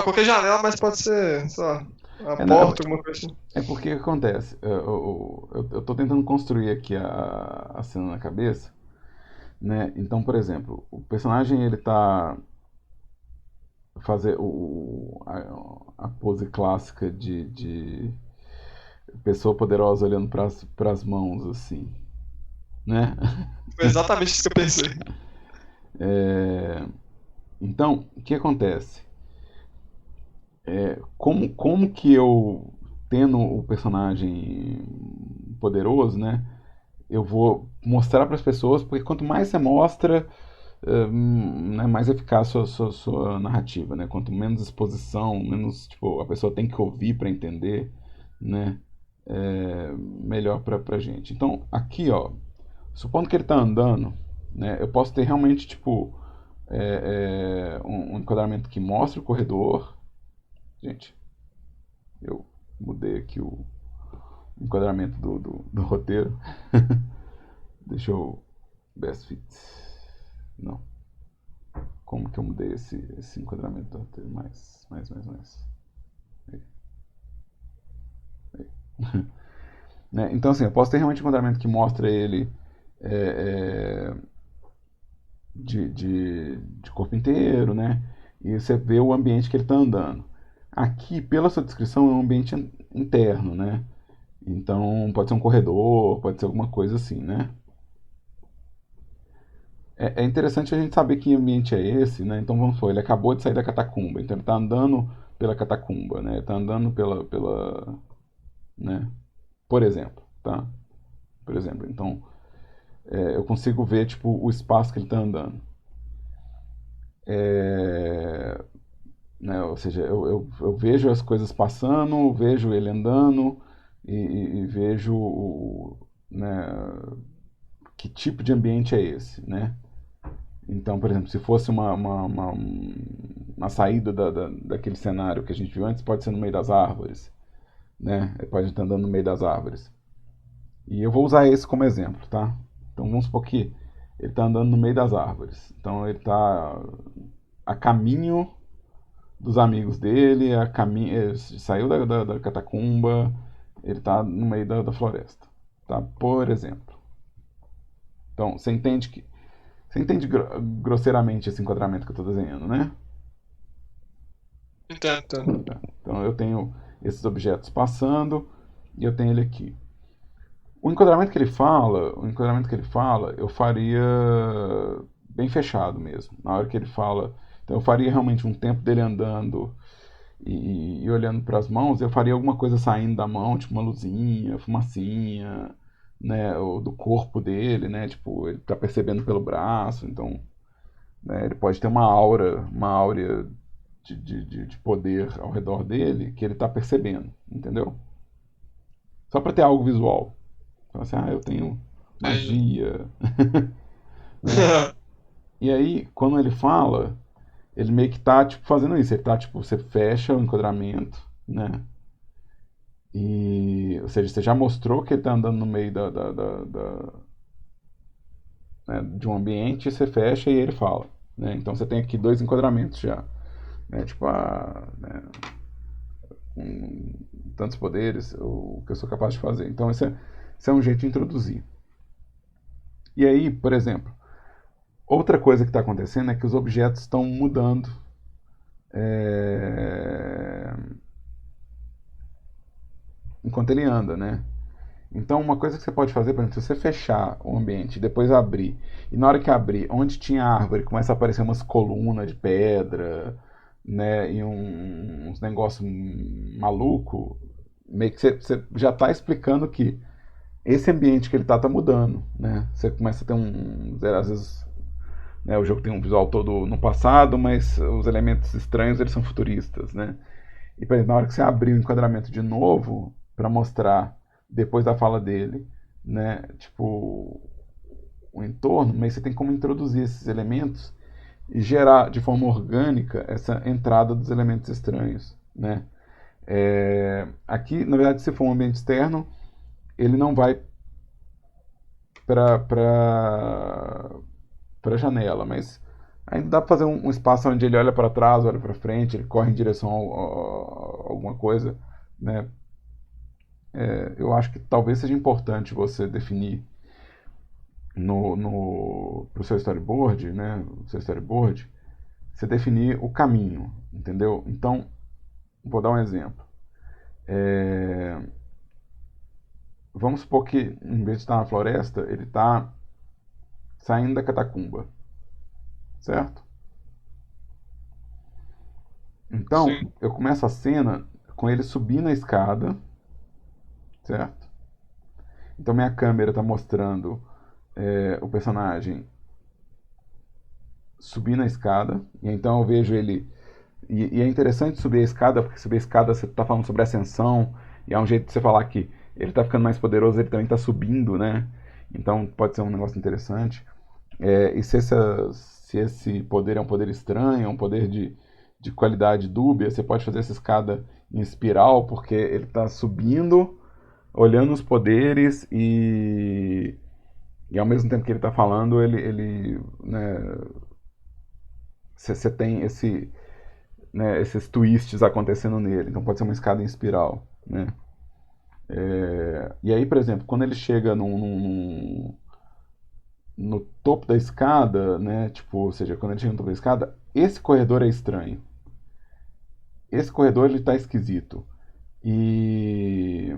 Qualquer janela, mas pode ser, sei lá, a Não, porta, alguma coisa assim. porque o que acontece? Eu tô tentando construir aqui a cena na cabeça, né? Então, por exemplo, o personagem ele tá fazer a pose clássica de pessoa poderosa olhando para as mãos assim, né? Foi exatamente isso que eu pensei. Então, o que acontece? Como que eu, tendo o personagem poderoso, né? Eu vou mostrar para as pessoas, porque quanto mais você mostra, né, mais eficaz sua narrativa, né? Quanto menos exposição, menos tipo, a pessoa tem que ouvir para entender, né? Melhor pra gente. Então, aqui, ó, supondo que ele tá andando, né? Eu posso ter realmente, tipo, um enquadramento que mostra o corredor. Gente, eu mudei aqui o enquadramento do roteiro. Deixa eu... Best fit. Não. Como que eu mudei esse enquadramento do roteiro? Mais. Aí. Né? Então, assim, eu posso ter realmente um enquadramento que mostra ele é, de corpo inteiro, né? E você vê o ambiente que ele está andando. Aqui, pela sua descrição, é um ambiente interno, né? Então, pode ser um corredor, pode ser alguma coisa assim, né? É interessante a gente saber que ambiente é esse, né? Então, vamos supor, ele acabou de sair da catacumba, então ele está andando pela catacumba, né? Ele está andando né? Por exemplo, tá? Por exemplo, então, eu consigo ver, tipo, o espaço que ele está andando. Né? Ou seja, eu vejo as coisas passando, vejo ele andando e vejo né, que tipo de ambiente é esse, né? Então, por exemplo, se fosse uma saída daquele cenário que a gente viu antes, pode ser no meio das árvores, né? Ele pode estar andando no meio das árvores. E eu vou usar esse como exemplo, tá? Então vamos supor que ele está andando no meio das árvores. Então ele está a caminho dos amigos dele, ele saiu da catacumba, ele está no meio da floresta, tá? Por exemplo. Então você entende grosseiramente esse enquadramento que eu estou desenhando, né? Entendo. Tá. Então eu tenho esses objetos passando e eu tenho ele aqui. O enquadramento que ele fala, eu faria bem fechado mesmo. Na hora que ele fala, então eu faria realmente um tempo dele andando e olhando para as mãos, eu faria alguma coisa saindo da mão, tipo uma luzinha, fumacinha, né, ou do corpo dele, né, tipo, ele tá percebendo pelo braço, então, né, ele pode ter uma áurea de poder ao redor dele que ele tá percebendo, entendeu? Só para ter algo visual. Então, assim, eu tenho Entendi. magia, né? E aí, quando ele fala, ele meio que tá, tipo, fazendo isso. Ele tá, tipo, você fecha o enquadramento, né? Ou seja, você já mostrou que ele tá andando no meio né, de um ambiente, você fecha e ele fala, né? Então você tem aqui dois enquadramentos já, né? Tipo, né, com tantos poderes, o que eu sou capaz de fazer. Então esse é um jeito de introduzir. E aí, por exemplo, outra coisa que está acontecendo é que os objetos estão mudando. é, Enquanto ele anda, né? Então, uma coisa que você pode fazer, por exemplo, se você fechar o ambiente e depois abrir, e na hora que abrir, onde tinha árvore, começa a aparecer umas colunas de pedra, né? E uns negócios maluco, meio que você já está explicando que esse ambiente que ele tá mudando, né? Você começa a ter às vezes, né, o jogo tem um visual todo no passado, mas os elementos estranhos eles são futuristas, né? E por exemplo, na hora que você abrir o enquadramento de novo para mostrar depois da fala dele, né, tipo o entorno, mas você tem como introduzir esses elementos e gerar de forma orgânica essa entrada dos elementos estranhos, né? Aqui, na verdade, se for um ambiente externo, ele não vai para a janela, mas ainda dá para fazer um espaço onde ele olha para trás, olha para frente, ele corre em direção a alguma coisa, né? Eu acho que talvez seja importante você definir pro seu storyboard, né? O seu storyboard, você definir o caminho, entendeu? Então, vou dar um exemplo. Vamos supor que, em vez de estar na floresta, ele está saindo da catacumba, certo? Então, Sim. eu começo a cena com ele subindo a escada, certo? Então, minha câmera está mostrando o personagem subindo a escada, e então eu vejo ele. E é interessante subir a escada, porque subir a escada você está falando sobre ascensão, e é um jeito de você falar que ele está ficando mais poderoso, ele também está subindo, né? Então pode ser um negócio interessante. E se esse poder é um poder estranho, é um poder de qualidade dúbia, você pode fazer essa escada em espiral, porque ele está subindo, olhando os poderes e ao mesmo tempo que ele está falando, ele né, você tem né, esses twists acontecendo nele. Então pode ser uma escada em espiral, né? E aí, por exemplo, quando ele chega no topo da escada, né? Tipo, ou seja, quando ele chega no topo da escada, esse corredor é estranho. Esse corredor ele tá esquisito. E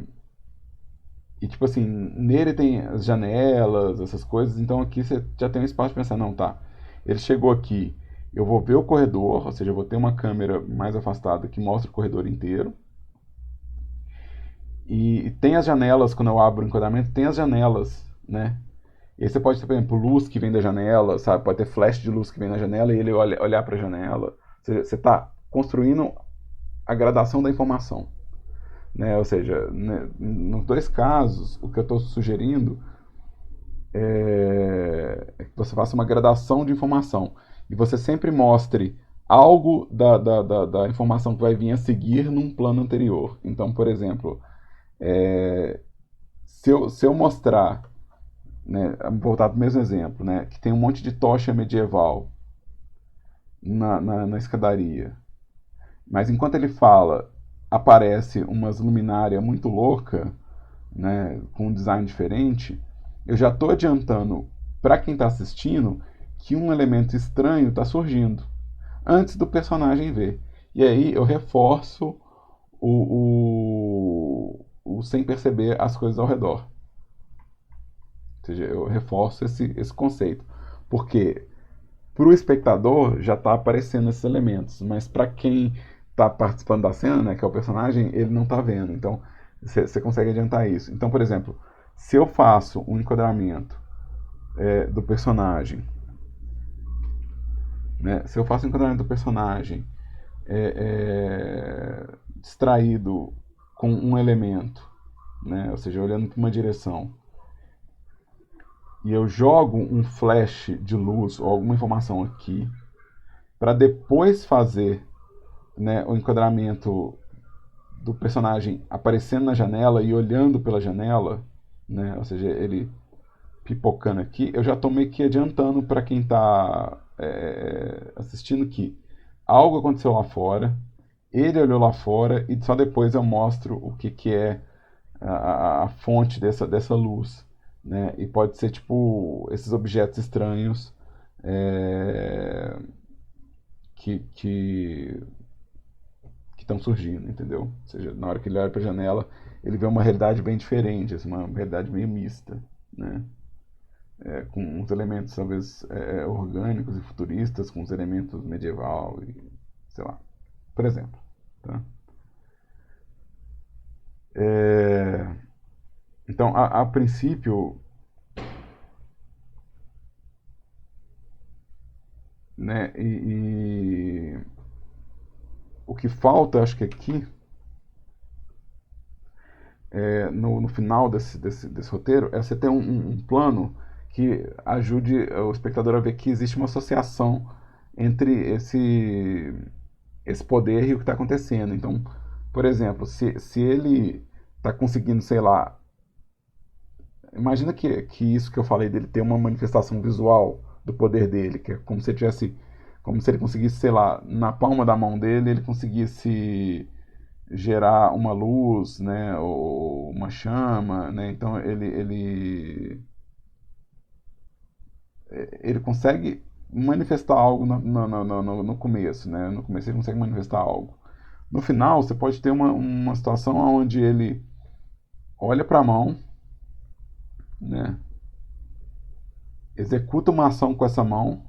tipo assim, nele tem as janelas, essas coisas, então aqui você já tem um espaço para pensar, não, tá. Ele chegou aqui, eu vou ver o corredor, ou seja, eu vou ter uma câmera mais afastada que mostra o corredor inteiro. E tem as janelas, quando eu abro o enquadramento, tem as janelas, né? E aí você pode ter, por exemplo, luz que vem da janela, sabe? Pode ter flash de luz que vem na janela e ele olhar para a janela. Você está construindo a gradação da informação, né? Ou seja, né, nos dois casos, o que eu estou sugerindo é que você faça uma gradação de informação e você sempre mostre algo da informação que vai vir a seguir num plano anterior. Então, por exemplo, se eu mostrar, né, vamos voltar para o mesmo exemplo, né, que tem um monte de tocha medieval na escadaria, mas enquanto ele fala, aparece umas luminárias muito louca, né, com um design diferente, eu já estou adiantando para quem está assistindo que um elemento estranho está surgindo antes do personagem ver. E aí eu reforço o sem perceber as coisas ao redor. Ou seja, eu reforço esse conceito. Porque para o espectador já está aparecendo esses elementos, mas para quem tá participando da cena, né, que é o personagem, ele não tá vendo. Então, você consegue adiantar isso. Então, por exemplo, se eu faço um enquadramento do personagem, né, se eu faço um enquadramento do personagem distraído com um elemento, né, ou seja, olhando para uma direção, e eu jogo um flash de luz ou alguma informação aqui, para depois fazer, né, o enquadramento do personagem aparecendo na janela e olhando pela janela, né, ou seja, ele pipocando aqui, eu já estou meio que adiantando para quem está assistindo que algo aconteceu lá fora, ele olhou lá fora e só depois eu mostro o que é a fonte dessa luz. Né? E pode ser tipo esses objetos estranhos que estão surgindo, entendeu? Ou seja, na hora que ele olha para a janela, ele vê uma realidade bem diferente, assim, uma realidade meio mista, né? Com uns elementos talvez orgânicos e futuristas, com uns elementos medieval e sei lá, por exemplo. Tá? Então, a princípio, né, e o que falta, acho que aqui, no final desse roteiro, é você ter um plano que ajude o espectador a ver que existe uma associação entre esse poder e o que está acontecendo. Então, por exemplo, se ele está conseguindo, sei lá, imagina que isso que eu falei dele ter uma manifestação visual do poder dele, que é como se ele tivesse, como se ele conseguisse, sei lá, na palma da mão dele, ele conseguisse gerar uma luz, né, ou uma chama, né? Então ele consegue manifestar algo no começo, né? No começo ele consegue manifestar algo. No final você pode ter uma situação onde ele olha para a mão, né? Executa uma ação com essa mão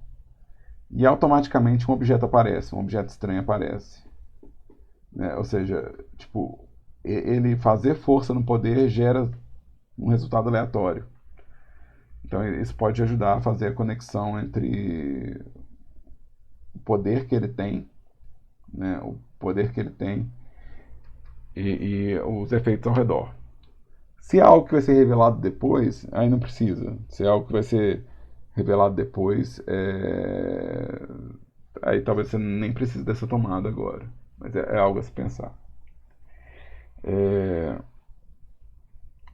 e automaticamente um objeto aparece, um objeto estranho aparece. Né? Ou seja, tipo, ele fazer força no poder gera um resultado aleatório. Então isso pode ajudar a fazer a conexão entre o poder que ele tem, né, o poder que ele tem e os efeitos ao redor. Se é algo que vai ser revelado depois, aí não precisa. Se é algo que vai ser revelado depois, aí talvez você nem precise dessa tomada agora. Mas é algo a se pensar.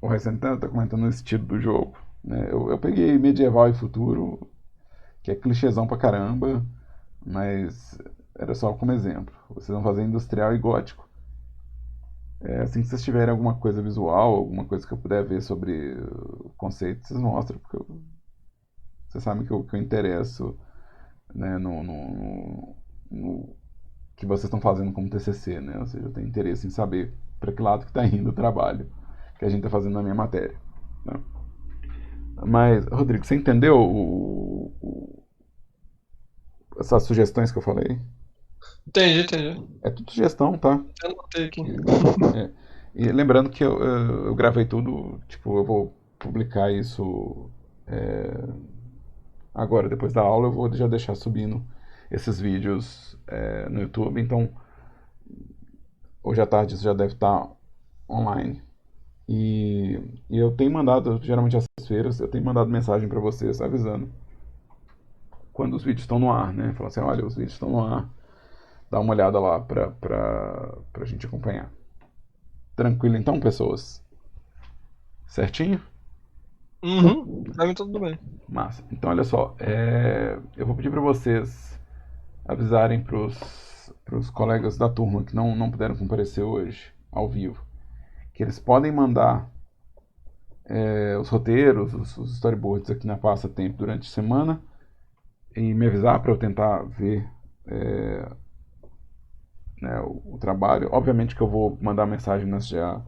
O Recentan está comentando o estilo do jogo. Né? Eu peguei medieval e futuro, que é clichêzão pra caramba, mas era só como exemplo. Vocês vão fazer industrial e gótico. Assim que vocês tiverem alguma coisa visual, alguma coisa que eu puder ver sobre o conceito, vocês mostram, porque vocês sabem que eu interesso, né, no que vocês estão fazendo como TCC, né? Ou seja, eu tenho interesse em saber para que lado que está indo o trabalho que a gente está fazendo na minha matéria. Né? Mas, Rodrigo, você entendeu essas sugestões que eu falei? Entendi. É tudo sugestão, tá? Eu anotei aqui. É. E lembrando que eu gravei tudo, tipo, eu vou publicar isso agora, depois da aula, eu vou já deixar subindo esses vídeos no YouTube, então hoje à tarde isso já deve estar online. E eu tenho mandado, geralmente às feiras, eu tenho mandado mensagem para vocês avisando quando os vídeos estão no ar, né? Falar assim, olha, os vídeos estão no ar, dá uma olhada lá pra gente acompanhar. Tranquilo então, pessoas? Certinho? Uhum. Pra mim tudo bem. Massa. Então, olha só, eu vou pedir para vocês avisarem pros colegas da turma que não puderam comparecer hoje, ao vivo, que eles podem mandar os roteiros, os storyboards aqui na pasta tempo durante a semana e me avisar para eu tentar ver né, o trabalho. Obviamente que eu vou mandar mensagem nas já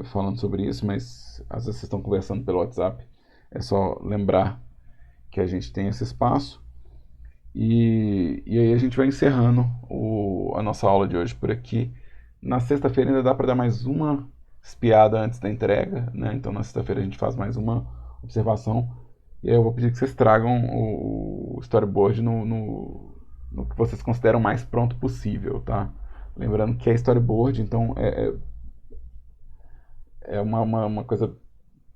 falando sobre isso, mas às vezes vocês estão conversando pelo WhatsApp. É só lembrar que a gente tem esse espaço. E aí a gente vai encerrando a nossa aula de hoje por aqui. Na sexta-feira ainda dá para dar mais uma espiada antes da entrega, né? Então na sexta-feira a gente faz mais uma observação. E aí eu vou pedir que vocês tragam o storyboard no que vocês consideram mais pronto possível, tá? Lembrando que é storyboard, então é uma coisa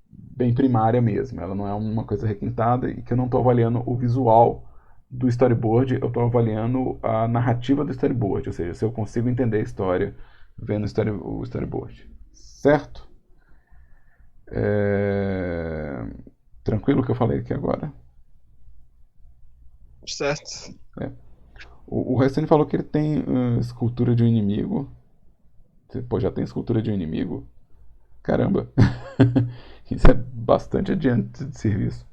bem primária mesmo. Ela não é uma coisa requintada e que eu não estou avaliando o visual do storyboard, eu estou avaliando a narrativa do storyboard, ou seja, se eu consigo entender a história vendo o storyboard. Certo? Tranquilo o que eu falei aqui agora? Certo. O Restani falou que ele tem escultura de um inimigo. Pô, já tem escultura de um inimigo? Caramba! Isso é bastante adiante de serviço.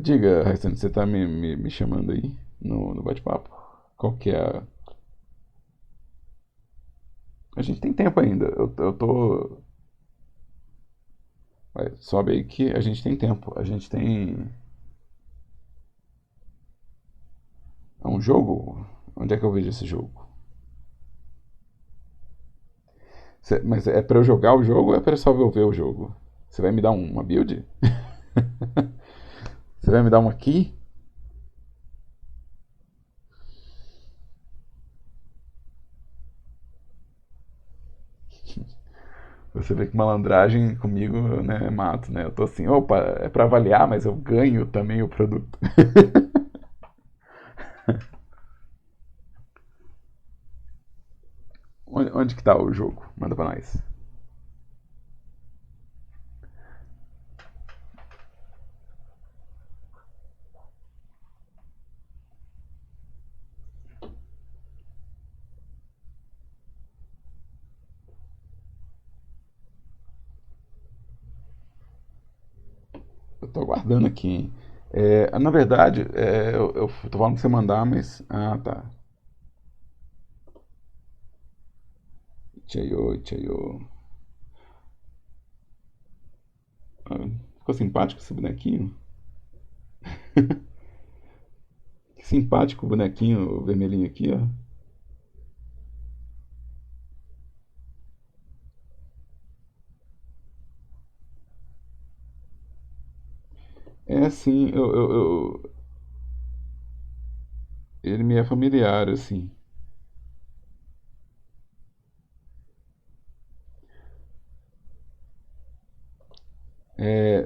Diga, Restani, você tá me chamando aí no bate-papo? Qual que é a... A gente tem tempo ainda. Eu tô... Vai, sobe aí que a gente tem tempo. A gente tem... É um jogo? Onde é que eu vejo esse jogo? Mas é pra eu jogar o jogo ou é pra só eu ver o jogo? Você vai me dar uma build? Você vai me dar uma key? Você vê que malandragem comigo, né, é mato, né? Eu tô assim, opa, é pra avaliar, mas eu ganho também o produto. Onde que tá o jogo? Manda pra nós. Eu tô aguardando aqui, hein? Na verdade, eu tô falando pra você mandar, mas... Ah, tá. Tchaiô, tchaiô. Ah, ficou simpático esse bonequinho? Que simpático o bonequinho vermelhinho aqui, ó. É sim, ele me é familiar, assim.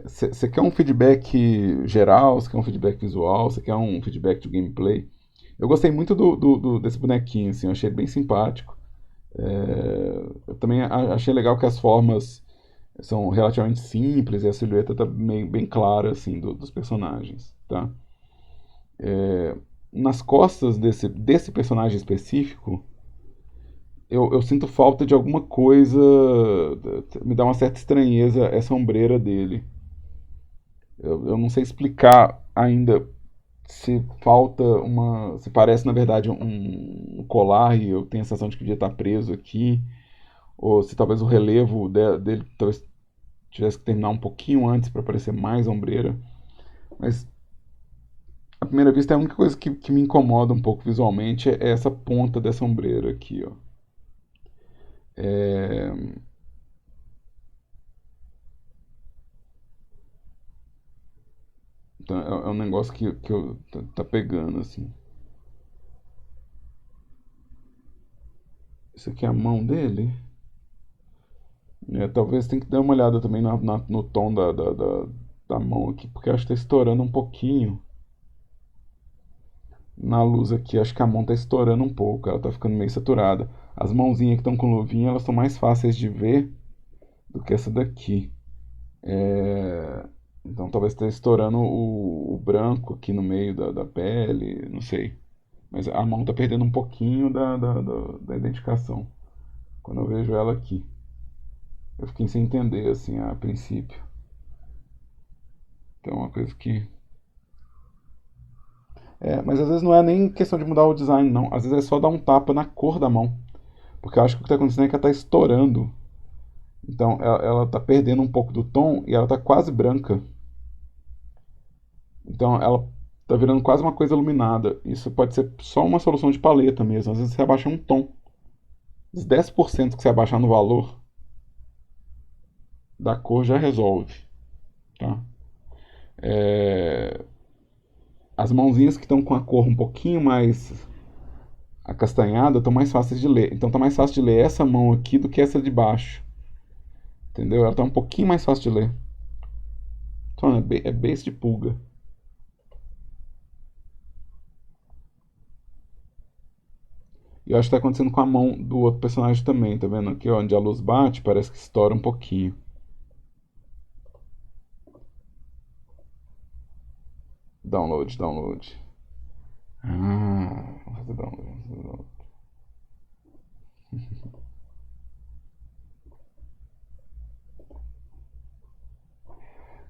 Você quer um feedback geral? Você quer um feedback visual? Você quer um feedback de gameplay? Eu gostei muito desse bonequinho, assim, eu achei ele bem simpático. Eu também achei legal que as formas são relativamente simples e a silhueta tá bem clara, assim, dos personagens, tá? Nas costas desse personagem específico, eu sinto falta de alguma coisa, me dá uma certa estranheza essa ombreira dele. Eu não sei explicar ainda se falta uma. Se parece, na verdade, um colar e eu tenho a sensação de que devia estar preso aqui. Ou se talvez o relevo dele talvez tivesse que terminar um pouquinho antes para parecer mais ombreira. Mas à primeira vista a única coisa que me incomoda um pouco visualmente é essa ponta dessa ombreira aqui, ó. É, então é um negócio que eu tá pegando assim. Isso aqui é a mão dele. Talvez tem que dar uma olhada também no tom da mão aqui, porque eu acho que tá estourando um pouquinho. Na luz aqui, acho que a mão tá estourando um pouco, ela tá ficando meio saturada. As mãozinhas que estão com luvinha, elas estão mais fáceis de ver do que essa daqui. Então talvez esteja estourando o branco aqui no meio da pele, não sei. Mas a mão tá perdendo um pouquinho da identificação. Quando eu vejo ela aqui. Eu fiquei sem entender, assim, a princípio. Então é uma coisa que. Mas às vezes não é nem questão de mudar o design, não. Às vezes é só dar um tapa na cor da mão. Porque eu acho que o que está acontecendo é que ela está estourando. Então ela está perdendo um pouco do tom e ela está quase branca. Então Tá virando quase uma coisa iluminada. Isso pode ser só uma solução de paleta mesmo. Às vezes você abaixa um tom. Os 10% que você abaixar no valor da cor já resolve. Tá? É, as mãozinhas que estão com a cor um pouquinho mais acastanhada estão mais fáceis de ler. Então tá mais fácil de ler essa mão aqui do que essa de baixo. Entendeu? Ela tá um pouquinho mais fácil de ler. Então é base de pulga. E eu acho que tá acontecendo com a mão do outro personagem também, tá vendo? Aqui, ó, onde a luz bate, parece que estoura um pouquinho. Download, download. Vou fazer download.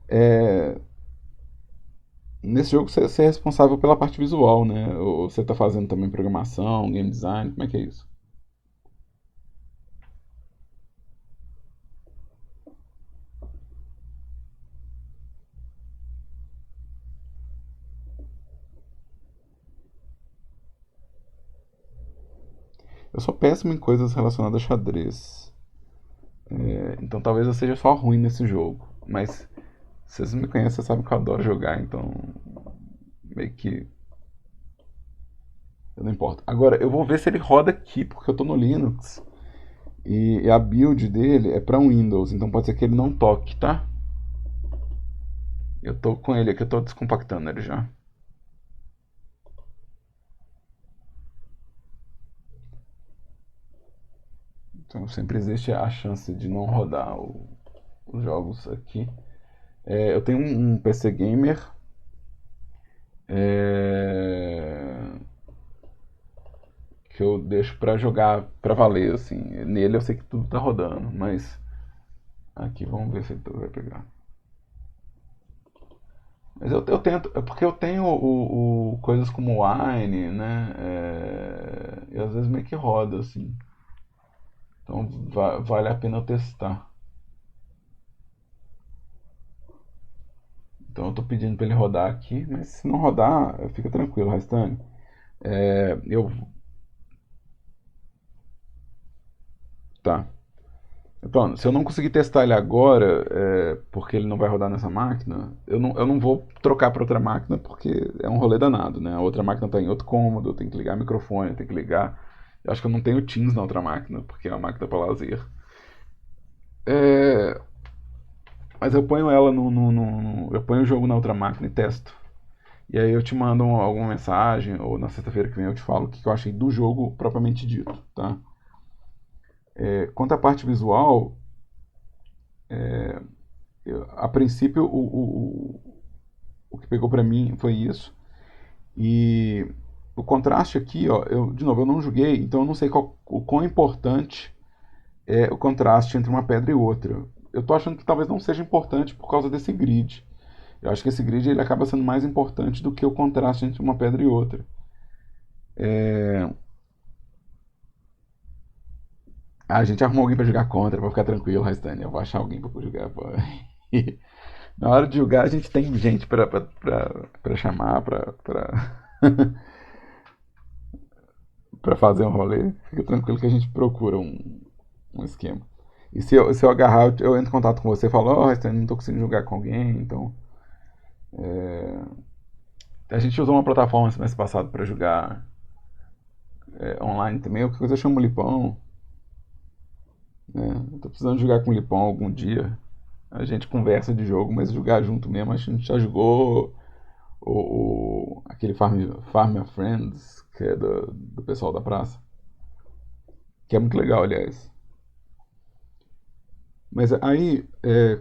É, nesse jogo você é responsável pela parte visual, né? Ou você tá fazendo também programação, game design, como é que é isso? Eu sou péssimo em coisas relacionadas a xadrez. Então talvez eu seja só ruim nesse jogo. Mas se vocês me conhecem, vocês sabem que eu adoro jogar, então meio que não importa. Agora, eu vou ver se ele roda aqui, porque eu tô no Linux. E a build dele é para Windows, então pode ser que ele não toque, tá? Eu tô com ele aqui, eu tô descompactando ele já. Então sempre existe a chance de não rodar os jogos aqui. Eu tenho um PC gamer é, que eu deixo pra jogar pra valer, assim. Nele eu sei que tudo tá rodando, mas aqui vamos ver se tudo vai pegar. Mas eu tento, é porque eu tenho coisas como Wine, né? E às vezes meio que roda, assim. Então vale a pena eu testar. Então eu tô pedindo pra ele rodar aqui, mas se não rodar, fica tranquilo, Restane. Eu. Tá. Então, se eu não conseguir testar ele agora, porque ele não vai rodar nessa máquina, eu não vou trocar para outra máquina porque é um rolê danado, né? A outra máquina está em outro cômodo, eu tenho que ligar microfone, eu tenho que ligar. Eu acho que eu não tenho Teams na outra máquina, porque é uma máquina para lazer. É, mas eu ponho ela eu ponho o jogo na outra máquina e testo. E aí eu te mando alguma mensagem, ou na sexta-feira que vem eu te falo o que eu achei do jogo propriamente dito, tá? Quanto à parte visual, a princípio o que pegou pra mim foi isso. E o contraste aqui, ó, de novo, eu não joguei, então eu não sei o quão importante é o contraste entre uma pedra e outra. Eu tô achando que talvez não seja importante por causa desse grid. Eu acho que esse grid ele acaba sendo mais importante do que o contraste entre uma pedra e outra. A gente arrumou alguém pra jogar contra, pra ficar tranquilo, Restane. Eu vou achar alguém pra jogar. Pô. Na hora de jogar, a gente tem gente pra chamar, pra fazer um rolê. Fica tranquilo que a gente procura um esquema. E se eu agarrar, eu entro em contato com você e falo, ó, oh, não tô conseguindo jogar com alguém, então. A gente usou uma plataforma esse mês passado pra jogar online também, qualquer coisa eu chamo o Lipão. Né? Eu tô precisando jogar com o Lipão algum dia. A gente conversa de jogo, mas jogar junto mesmo, a gente já jogou aquele Farm Friends, que é do pessoal da praça. Que é muito legal, aliás. Mas aí,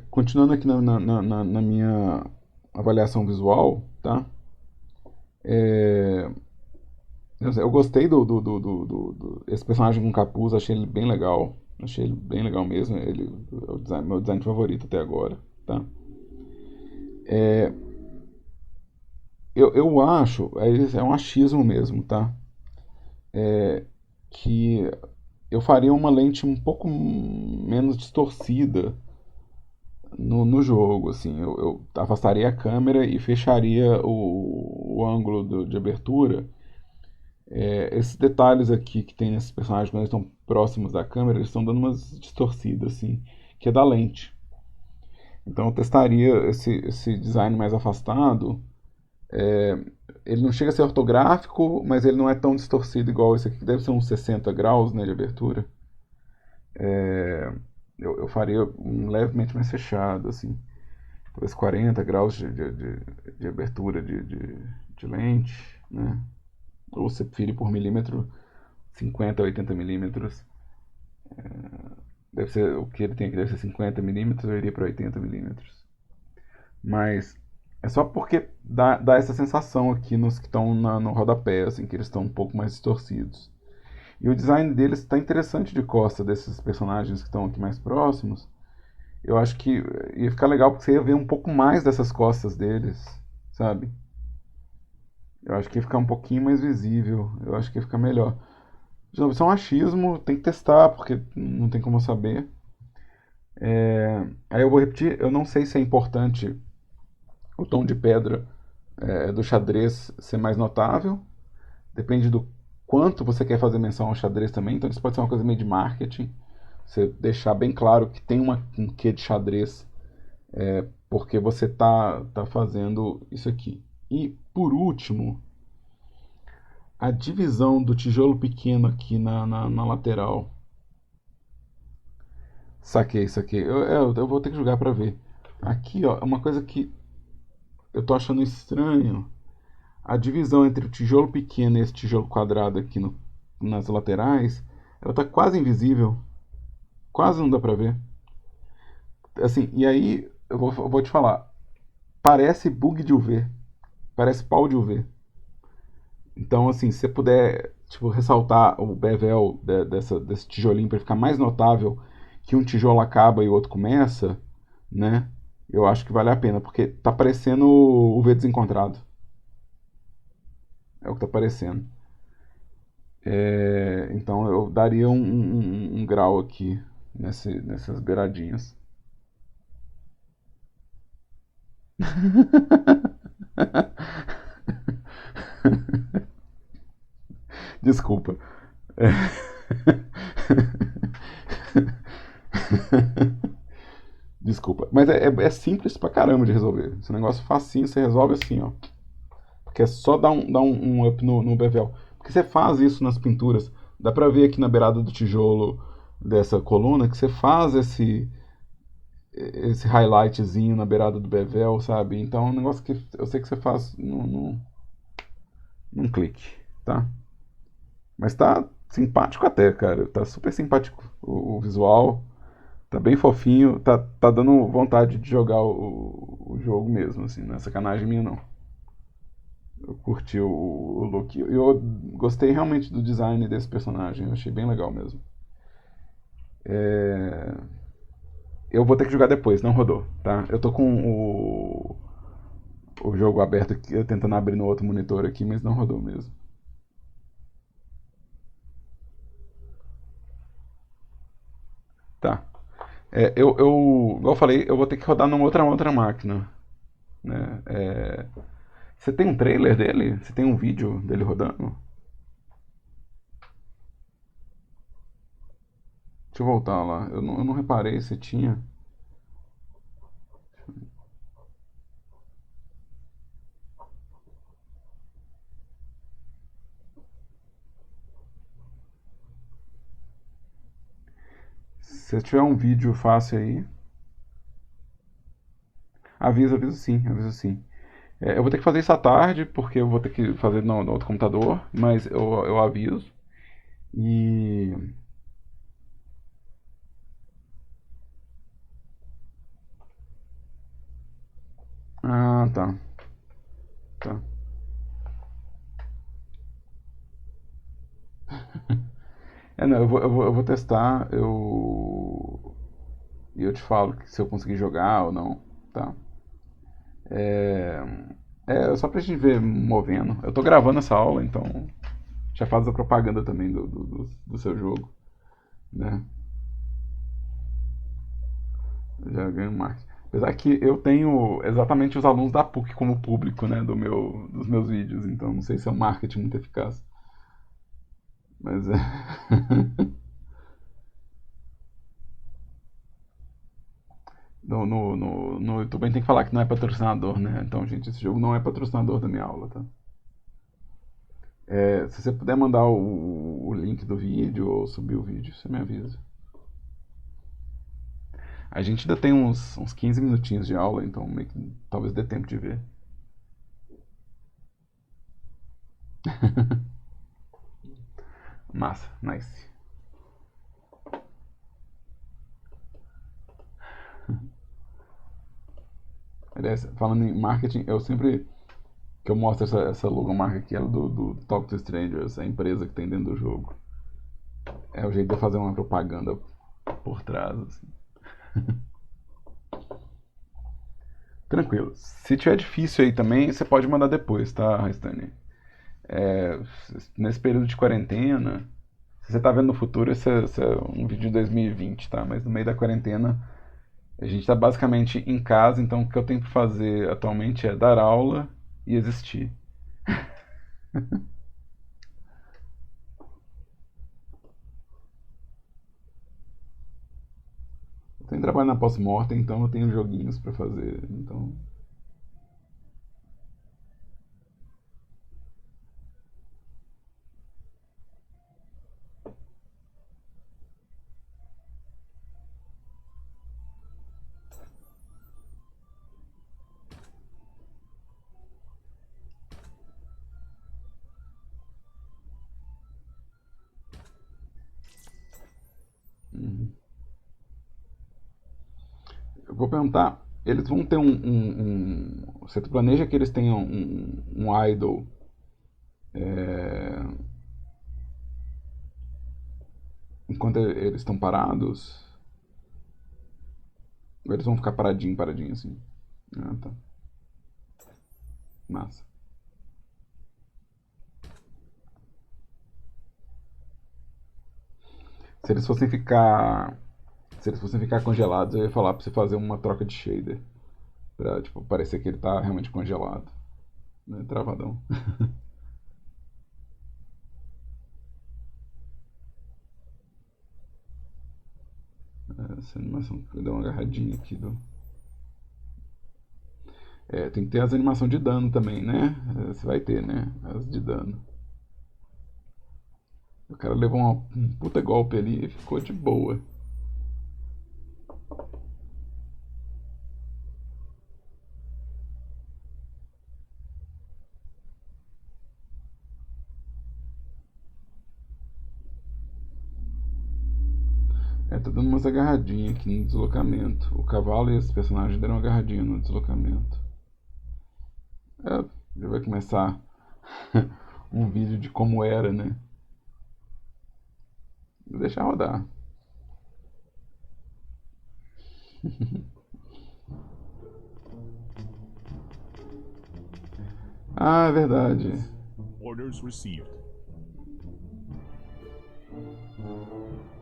continuando aqui na minha avaliação visual, tá? É, eu gostei esse personagem com capuz, achei ele bem legal. Achei ele bem legal mesmo. Ele é meu design favorito até agora, tá? Eu acho, é um achismo mesmo, tá? Que eu faria uma lente um pouco menos distorcida no jogo, assim, eu afastaria a câmera e fecharia o ângulo de abertura. Esses detalhes aqui que tem nesses personagens quando eles estão próximos da câmera, eles estão dando umas distorcidas, assim, que é da lente. Então eu testaria esse design mais afastado. Ele não chega a ser ortográfico, mas ele não é tão distorcido igual esse aqui, que deve ser uns 60 graus, né, de abertura. Eu faria um levemente mais fechado, assim, talvez 40 graus de abertura de lente, né? Ou você prefere por milímetro 50 a 80 milímetros. Deve ser, o que ele tem aqui deve ser 50 milímetros, eu iria para 80 milímetros. Mas é só porque dá essa sensação aqui nos que estão no rodapé, assim, que eles estão um pouco mais distorcidos. E o design deles está interessante de costa, desses personagens que estão aqui mais próximos. Eu acho que ia ficar legal porque você ia ver um pouco mais dessas costas deles, sabe? Eu acho que ia ficar um pouquinho mais visível. Eu acho que ia ficar melhor. De novo, isso é um achismo, tem que testar, porque não tem como eu saber. Aí eu vou repetir, eu não sei se é importante o tom de pedra do xadrez ser mais notável. Depende do quanto você quer fazer menção ao xadrez também. Então isso pode ser uma coisa meio de marketing. Você deixar bem claro que tem um quê de xadrez porque você tá fazendo isso aqui. E por último, a divisão do tijolo pequeno aqui na lateral. Saquei, saquei. Eu vou ter que jogar pra ver. Aqui, ó, é uma coisa que eu tô achando estranho. A divisão entre o tijolo pequeno e esse tijolo quadrado aqui nas laterais, ela tá quase invisível. Quase não dá pra ver. Assim, e aí eu vou te falar. Parece bug de UV. Parece pau de UV. Então, assim, se você puder, tipo, ressaltar o bevel desse tijolinho para ficar mais notável que um tijolo acaba e o outro começa, né? Eu acho que vale a pena, porque tá parecendo o V desencontrado. É o que tá parecendo. Então eu daria um grau aqui nessas beiradinhas. Desculpa. É. Desculpa. Mas é simples pra caramba de resolver. Esse negócio facinho, você resolve assim, ó. Porque é só dar um up no bevel. Porque você faz isso nas pinturas. Dá pra ver aqui na beirada do tijolo dessa coluna que você faz esse highlightzinho na beirada do bevel, sabe? Então é um negócio que eu sei que você faz num clique, tá? Mas tá simpático até, cara. Tá super simpático o visual. Tá bem fofinho. Tá dando vontade de jogar o jogo mesmo, assim. Não é sacanagem minha, não. Eu curti o look. Eu gostei realmente do design desse personagem. Eu achei bem legal mesmo. Eu vou ter que jogar depois, não rodou, tá? Eu tô com o jogo aberto aqui, eu tentando abrir no outro monitor aqui, mas não rodou mesmo. Tá. Igual eu falei, eu vou ter que rodar numa outra máquina, né? Você tem um trailer dele? Você tem um vídeo dele rodando? Deixa eu voltar lá. Eu não reparei se tinha. Se tiver um vídeo fácil aí, aviso sim, aviso sim. Eu vou ter que fazer isso à tarde, porque eu vou ter que fazer no outro computador, mas eu aviso. E. Ah, tá. Tá. Não, eu vou testar, e eu te falo se eu conseguir jogar ou não, tá? É, só pra gente ver movendo. Eu tô gravando essa aula, então já faz a propaganda também do seu jogo, né? Já ganho marketing. Apesar que eu tenho exatamente os alunos da PUC como público, né, dos meus vídeos, então não sei se é um marketing muito eficaz. Mas é. No YouTube a gente tem que falar que não é patrocinador, né? Então, gente, esse jogo não é patrocinador da minha aula, tá? Se você puder mandar o link do vídeo ou subir o vídeo, você me avisa. A gente ainda tem uns 15 minutinhos de aula, então meio que, talvez dê tempo de ver. Massa, nice. Aliás, falando em marketing, eu sempre que eu mostro essa logomarca aqui, ela do Talk to Strangers, a empresa que tem dentro do jogo. É o jeito de eu fazer uma propaganda por trás, assim. Tranquilo. Se tiver difícil aí também, você pode mandar depois, tá, Rastani? Nesse período de quarentena, se você tá vendo no futuro, esse é um vídeo de 2020, tá? Mas no meio da quarentena, a gente tá basicamente em casa, então o que eu tenho que fazer atualmente é dar aula e existir. Eu tenho trabalho na pós-mortem, então eu tenho joguinhos pra fazer, então. Uhum. Eu vou perguntar, eles vão ter você planeja que eles tenham um idol é, enquanto eles estão parados? Ou eles vão ficar paradinho, paradinho assim? Ah, tá. Massa. Se eles fossem ficar. Se eles fossem ficar congelados, eu ia falar pra você fazer uma troca de shader. Pra, tipo, parecer que ele tá realmente congelado. Né? Travadão. Essa animação deu uma agarradinha aqui do. Tem que ter as animações de dano também, né? Você vai ter, né? As de dano. O cara levou um puta golpe ali e ficou de boa. Tá dando umas agarradinhas aqui no deslocamento. O cavalo e os personagens deram uma agarradinha no deslocamento. Já vai começar um vídeo de como era, né? Vou deixar rodar. Ah, é verdade. Orders received.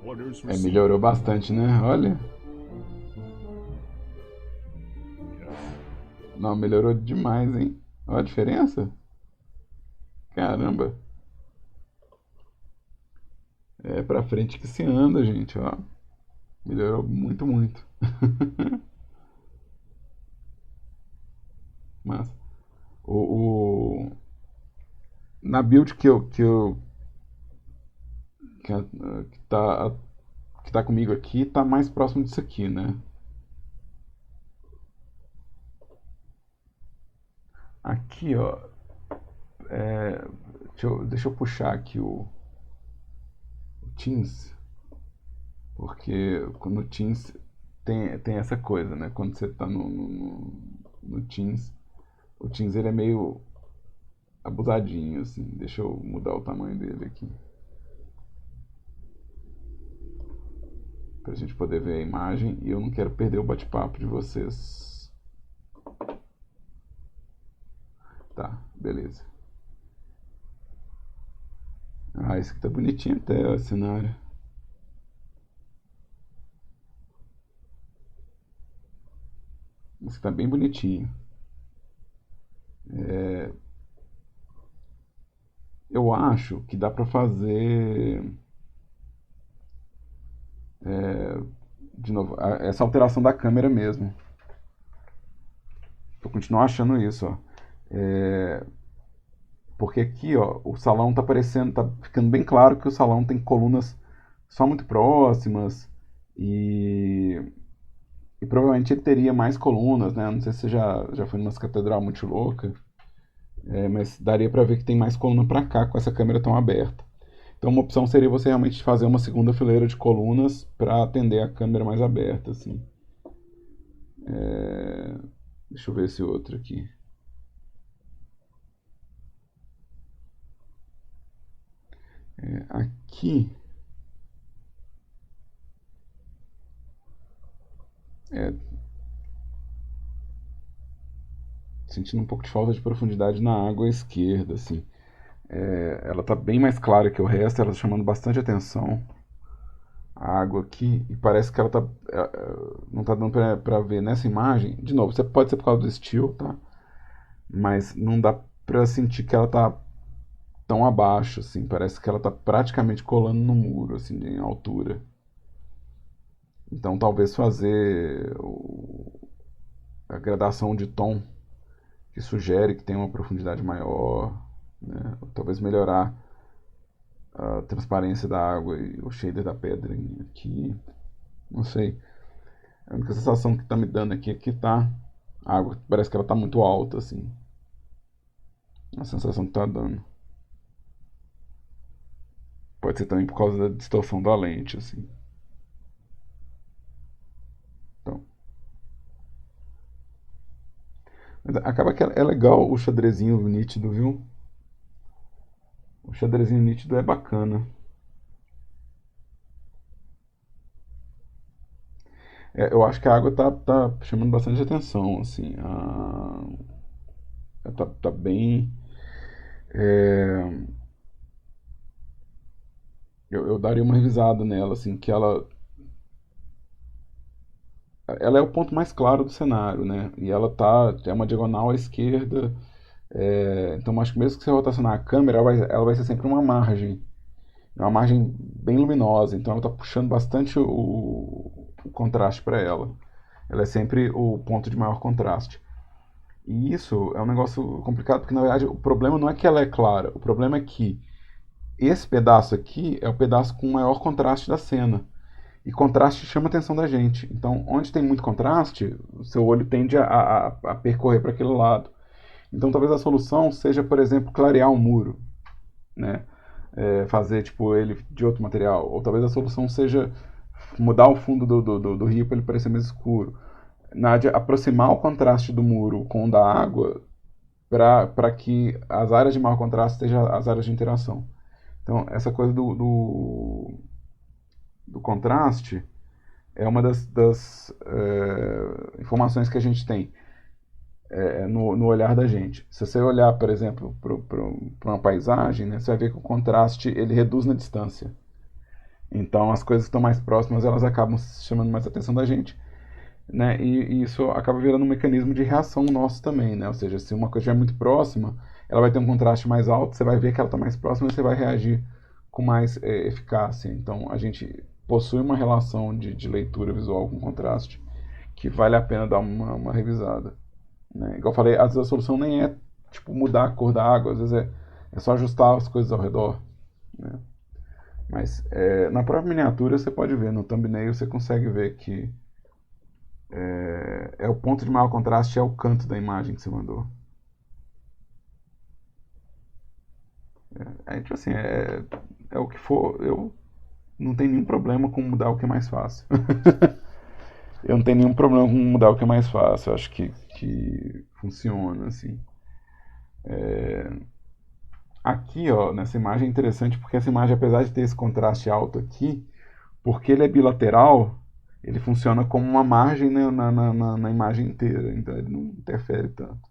Orders received. Melhorou bastante, né? Olha. Não, melhorou demais, hein? Olha a diferença. Caramba. É pra frente que se anda, gente, ó. Melhorou muito, muito. Mas na build que, que tá que tá comigo aqui tá mais próximo disso aqui, né? Aqui, ó. Deixa eu puxar aqui o Teams, porque no Teams tem essa coisa, né? Quando você tá no Teams, o Teams ele é meio abusadinho, assim. Deixa eu mudar o tamanho dele aqui. Pra gente poder ver a imagem e eu não quero perder o bate-papo de vocês. Tá, beleza. Ah, esse aqui tá bonitinho até, ó, o cenário. Esse tá bem bonitinho. Eu acho que dá pra fazer de novo essa alteração da câmera mesmo. Eu continuo achando isso, ó. Porque aqui, ó, o salão tá parecendo, tá ficando bem claro que o salão tem colunas só muito próximas e provavelmente ele teria mais colunas, né? Não sei se você já foi numa catedral muito louca, mas daria pra ver que tem mais coluna pra cá com essa câmera tão aberta. Então uma opção seria você realmente fazer uma segunda fileira de colunas para atender a câmera mais aberta, assim. Deixa eu ver esse outro aqui. Aqui sentindo um pouco de falta de profundidade na água à esquerda, assim. Ela tá bem mais clara que o resto, ela tá chamando bastante atenção. A água aqui, e parece que ela tá. Não tá dando pra ver nessa imagem. De novo, você pode ser por causa do estilo, tá? Mas não dá pra sentir que ela tá tão abaixo, assim. Parece que ela tá praticamente colando no muro, assim, em altura. Então talvez fazer a gradação de tom que sugere que tem uma profundidade maior, né? Ou talvez melhorar a transparência da água e o shader da pedra aqui, não sei. A única sensação que tá me dando aqui é que tá a água parece que ela tá muito alta, assim. A sensação que tá dando. Pode ser também por causa da distorção da lente, assim. Então, mas acaba que é legal o xadrezinho nítido, viu? O xadrezinho nítido é bacana. Eu acho que a água tá chamando bastante atenção, assim. Tá bem. é, eu daria uma revisada nela, assim, que ela é o ponto mais claro do cenário, né? E ela é uma diagonal à esquerda. Então acho que mesmo que você rotacionar a câmera, ela vai ser sempre uma margem. É uma margem bem luminosa, então ela está puxando bastante o contraste para ela. Ela é sempre o ponto de maior contraste. E isso é um negócio complicado, porque na verdade o problema não é que ela é clara, o problema é que esse pedaço aqui é o pedaço com maior contraste da cena. E contraste chama a atenção da gente. Então, onde tem muito contraste, o seu olho tende a percorrer para aquele lado. Então, talvez a solução seja, por exemplo, clarear um muro, né? Fazer tipo ele de outro material. Ou talvez a solução seja mudar o fundo do rio para ele parecer mais escuro. Aproximar o contraste do muro com o da água para que as áreas de maior contraste sejam as áreas de interação. Então, essa coisa do contraste é uma das informações que a gente tem no olhar da gente. Se você olhar, por exemplo, para uma paisagem, né, você vai ver que o contraste ele reduz na distância. Então, as coisas que estão mais próximas, elas acabam chamando mais a atenção da gente, né? E isso acaba virando um mecanismo de reação nosso também, né? Ou seja, se uma coisa estiver muito próxima, ela vai ter um contraste mais alto, você vai ver que ela está mais próxima e você vai reagir com mais eficácia. Então, a gente possui uma relação de leitura visual com contraste que vale a pena dar uma revisada, né? Igual eu falei, às vezes a solução nem é tipo mudar a cor da água, às vezes é só ajustar as coisas ao redor, né? Mas na própria miniatura você pode ver, no thumbnail você consegue ver que o ponto de maior contraste é o canto da imagem que você mandou. Tipo assim, é o que for. Eu não tenho nenhum problema com mudar o que é mais fácil. Eu não tenho nenhum problema com mudar o que é mais fácil. Eu acho que funciona, assim. Aqui, ó, nessa imagem é interessante porque essa imagem, apesar de ter esse contraste alto aqui, porque ele é bilateral, ele funciona como uma margem, né, na imagem inteira. Então ele não interfere tanto.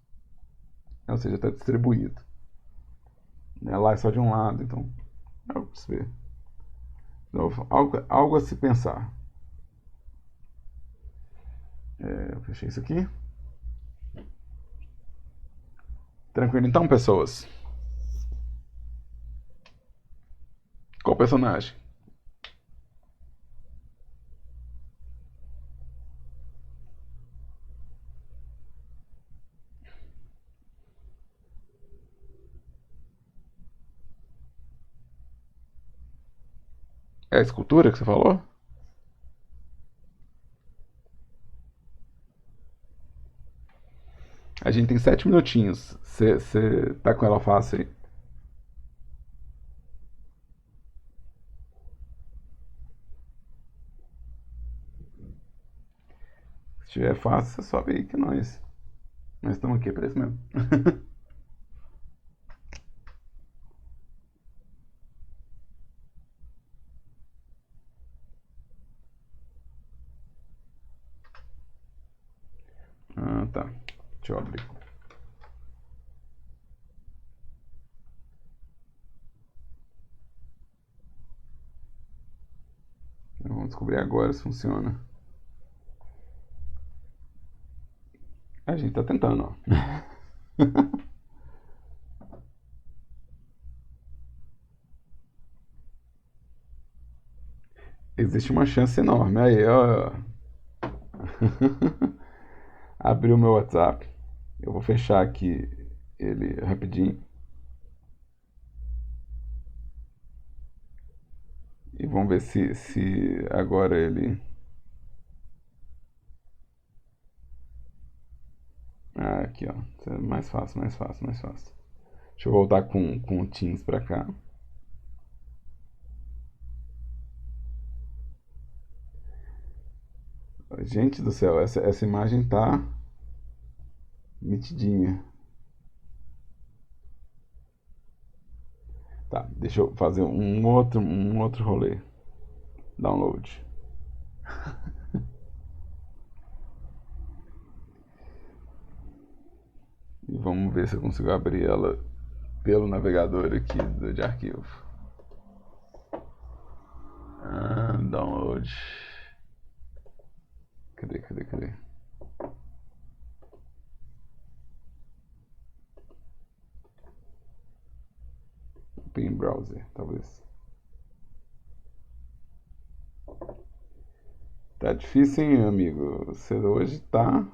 Ou seja, está distribuído. Né? Lá é só de um lado, então é o que se vê. Então, algo a se pensar. Eu fechei isso aqui. Tranquilo então, pessoas? Qual personagem? É a escultura que você falou? A gente tem 7 minutinhos. Você tá com ela fácil aí? Se tiver fácil, você sobe aí que nós estamos aqui pra isso mesmo. Ah, tá. Deixa eu abrir. Vamos descobrir agora se funciona. A gente tá tentando, ó. Existe uma chance enorme. Aí, ó. Abri o meu WhatsApp. Eu vou fechar aqui ele rapidinho. E vamos ver se agora ele. Ah, aqui, ó. Mais fácil, mais fácil, mais fácil. Deixa eu voltar com o Teams pra cá. Gente do céu, essa imagem tá nitidinha. Tá, deixa eu fazer um outro rolê. Download. E vamos ver se eu consigo abrir ela pelo navegador aqui de arquivo. Download. Cadê? Open browser, talvez. Tá difícil, hein, amigo? Você hoje tá.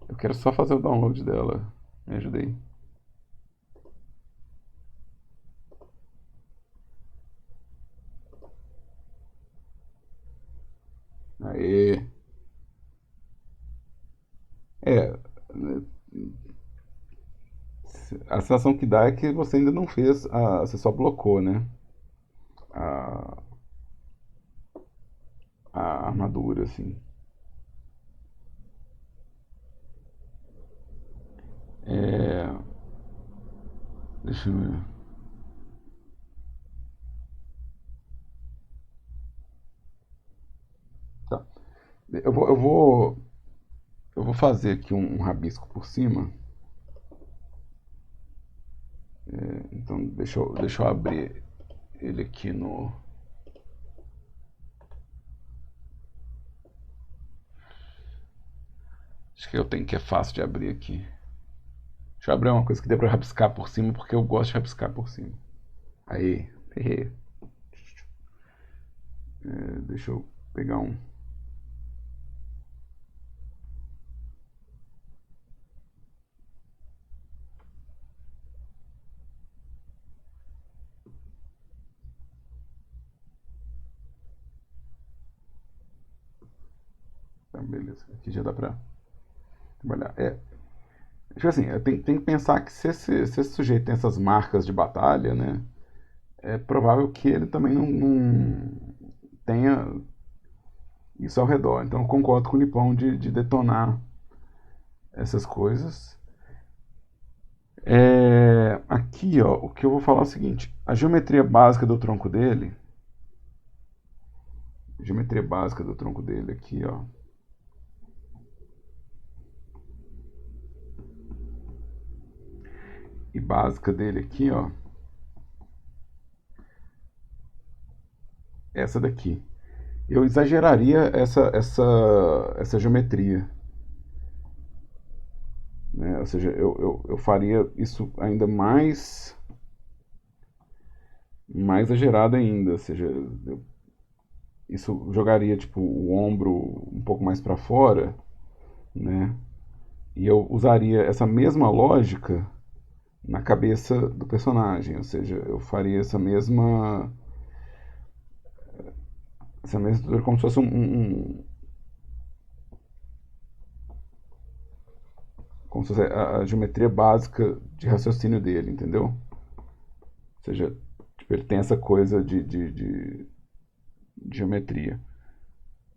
Eu quero só fazer o download dela. Me ajudei. Aê. É. A sensação que dá é que você ainda não fez. Você só blocou, né? A, a armadura, assim. É, deixa eu ver. Tá. Eu vou fazer aqui um rabisco por cima. Então deixa eu abrir ele aqui no. Acho que eu tenho que é fácil de abrir aqui. Deixa eu abrir uma coisa que dê pra rabiscar por cima, porque eu gosto de rabiscar por cima. Aí, errei. Deixa eu pegar um. Tá, beleza. Aqui já dá pra trabalhar. Tipo assim, tem que pensar que se esse sujeito tem essas marcas de batalha, né? É provável que ele também não tenha isso ao redor. Então eu concordo com o Lipão de detonar essas coisas. Aqui, ó, o que eu vou falar é o seguinte: a geometria básica do tronco dele, aqui, ó. E básica dele aqui, ó. Essa daqui. Eu exageraria essa geometria, né? Ou seja, eu faria isso ainda mais exagerado ainda, ou seja, isso jogaria tipo o ombro um pouco mais para fora, né? E eu usaria essa mesma lógica na cabeça do personagem, ou seja, eu faria essa mesma estrutura como se fosse como se fosse a geometria básica de raciocínio dele, entendeu? Ou seja, tipo, ele tem essa coisa de geometria.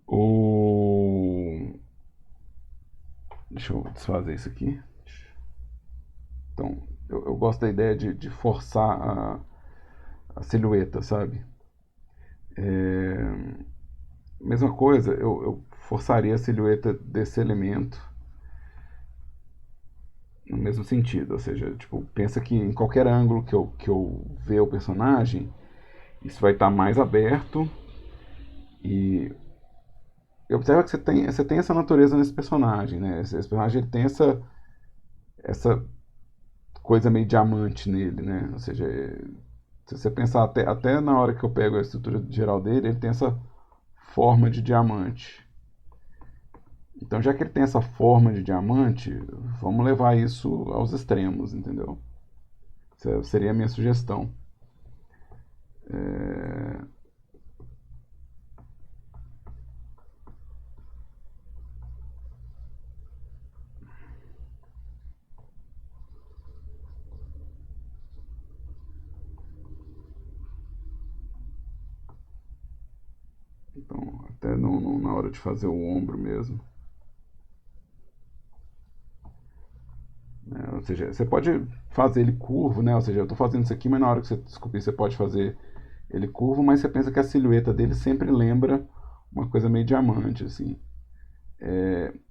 O... Deixa eu desfazer isso aqui. Então, eu gosto da ideia de forçar a silhueta, sabe? Mesma coisa, eu forçaria a silhueta desse elemento no mesmo sentido. Ou seja, tipo, pensa que em qualquer ângulo que eu ver o personagem, isso vai estar mais aberto e observa que você tem essa natureza nesse personagem, né? Esse personagem ele tem essa coisa meio diamante nele, né? Ou seja, se você pensar até na hora que eu pego a estrutura geral dele, ele tem essa forma de diamante. Então, já que ele tem essa forma de diamante, vamos levar isso aos extremos, entendeu? Essa seria a minha sugestão. Então, até na hora de fazer o ombro mesmo. Ou seja, você pode fazer ele curvo, né? Ou seja, eu estou fazendo isso aqui, mas na hora que você descobrir, você pode fazer ele curvo, mas você pensa que a silhueta dele sempre lembra uma coisa meio diamante, assim.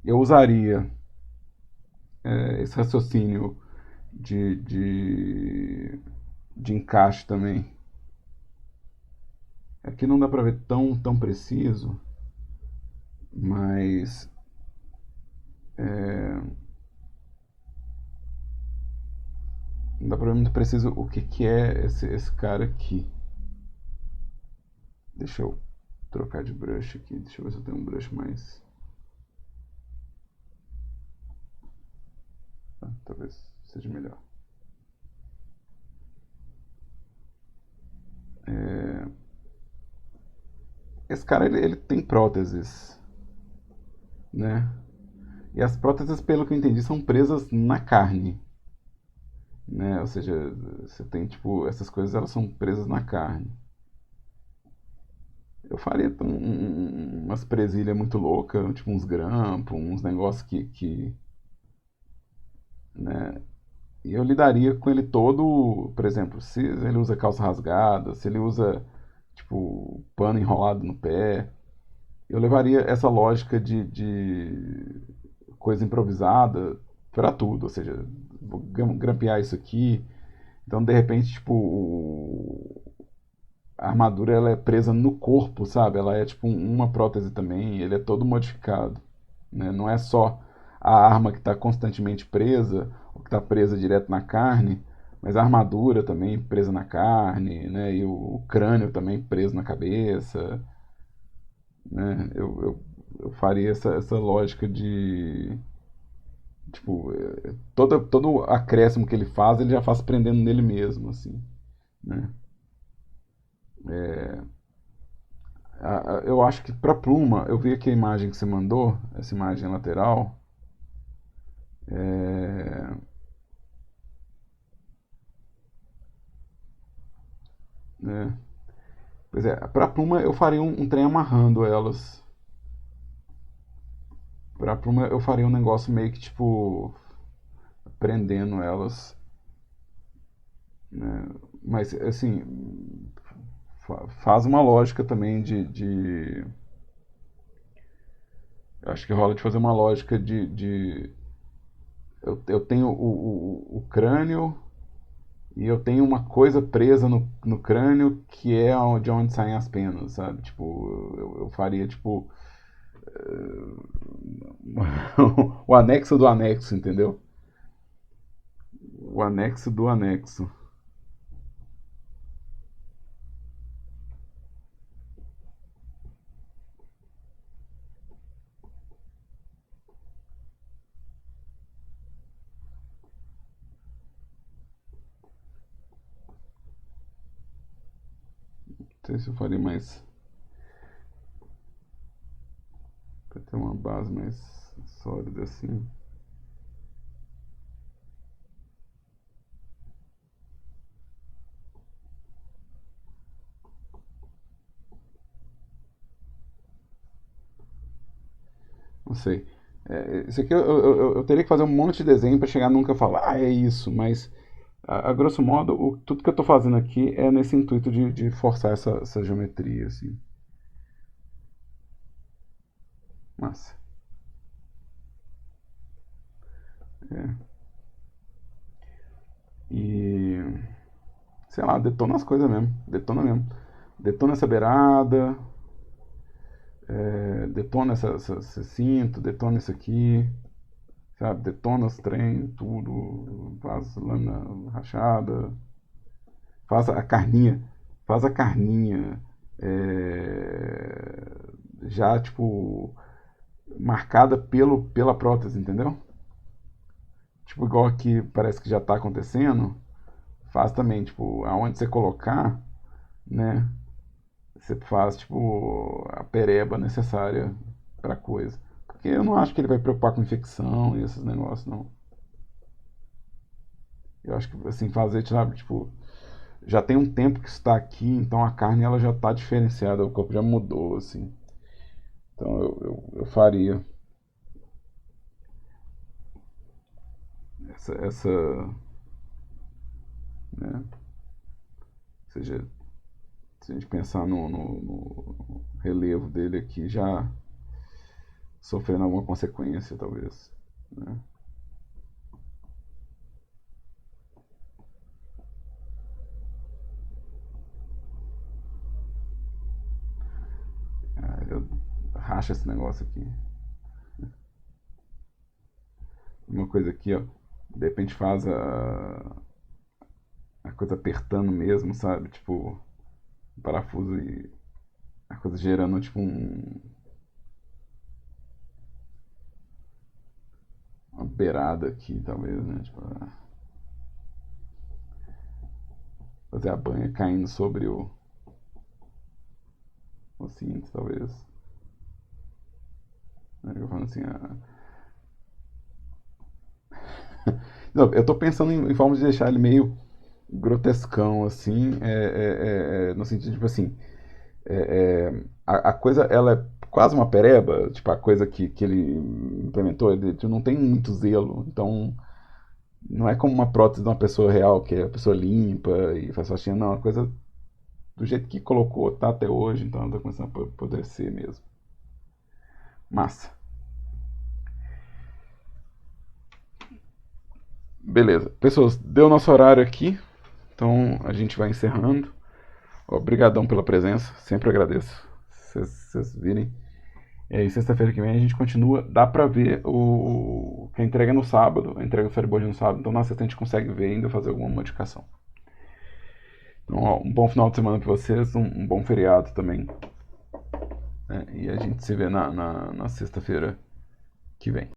Eu usaria esse raciocínio de, de, de encaixe também. Aqui não dá para ver tão preciso, mas não dá para ver muito preciso o que é esse cara aqui. Deixa eu trocar de brush aqui. Deixa eu ver se eu tenho um brush mais. Talvez seja melhor. Esse cara ele tem próteses, né? E as próteses, pelo que eu entendi, são presas na carne, né? Ou seja, você tem tipo essas coisas, elas são presas na carne. Eu faria umas presilhas muito loucas, tipo uns grampos, uns negócios né? E eu lidaria com ele todo, por exemplo, se ele usa calça rasgada, se ele usa tipo pano enrolado no pé, eu levaria essa lógica de coisa improvisada para tudo, ou seja, vou grampear isso aqui. Então, de repente, tipo, a armadura ela é presa no corpo, sabe? Ela é tipo uma prótese também, ele é todo modificado, né? Não é só a arma que está constantemente presa, ou que está presa direto na carne, mas a armadura também presa na carne, né? E o crânio também preso na cabeça, né? Eu faria essa lógica de tipo, todo acréscimo que ele faz, ele já faz prendendo nele mesmo, assim, né? Eu acho que para pluma, eu vi aqui a imagem que você mandou, essa imagem lateral. É, né? Pois é, para pluma eu faria um trem amarrando elas. Pra pluma eu faria um negócio meio que tipo prendendo elas, né? Mas assim, faz uma lógica também eu acho que rola de fazer uma lógica eu tenho o crânio e eu tenho uma coisa presa no crânio que é de onde saem as penas, sabe? Tipo, eu faria tipo o anexo do anexo, entendeu? o anexo do anexo. Não sei se eu faria mais para ter uma base mais sólida assim. Não sei. Isso aqui eu teria que fazer um monte de desenho para chegar nunca falar, é isso, mas a grosso modo, tudo que eu estou fazendo aqui é nesse intuito de forçar essa geometria, assim. Massa. É. E sei lá, detona as coisas mesmo. Detona mesmo. Detona essa beirada, detona esse cinto, detona isso aqui, sabe? Detona os trem, tudo, faz lâmina rachada, faz a carninha já, tipo, marcada pela prótese, entendeu? Tipo, igual aqui parece que já tá acontecendo, faz também, tipo, aonde você colocar, né? Você faz, tipo, a pereba necessária pra coisa. Porque eu não acho que ele vai preocupar com infecção e esses negócios, não. Eu acho que, assim, fazer, sabe, tipo, já tem um tempo que está aqui, então a carne ela já está diferenciada, o corpo já mudou, assim. Então eu faria essa, né? Ou seja, se a gente pensar no relevo dele aqui, já sofrendo alguma consequência, talvez, né? Eu racho esse negócio aqui. Uma coisa aqui, ó. De repente faz a coisa apertando mesmo, sabe? Tipo, um parafuso e a coisa gerando, tipo, uma beirada aqui, talvez, né? Tipo, fazer a banha caindo sobre o cinto, talvez. Né? Eu falo assim, não, eu tô pensando em formas de deixar ele meio grotescão, assim, no sentido, tipo assim, a coisa, ela é quase uma pereba, tipo, a coisa que ele implementou, ele tipo, não tem muito zelo, então não é como uma prótese de uma pessoa real, que é a pessoa limpa e faz faxina, não, a coisa do jeito que colocou, tá até hoje, então ela tá começando a apodrecer mesmo. Massa. Beleza. Pessoas, deu nosso horário aqui, então a gente vai encerrando. Obrigadão pela presença, sempre agradeço. Vocês virem. E aí, sexta-feira que vem a gente continua. Dá pra ver que a entrega é no sábado, a entrega do storyboard no sábado, então na sexta a gente consegue ver ainda fazer alguma modificação. Então, ó, um bom final de semana pra vocês, um bom feriado também. Né? E a gente se vê na sexta-feira que vem.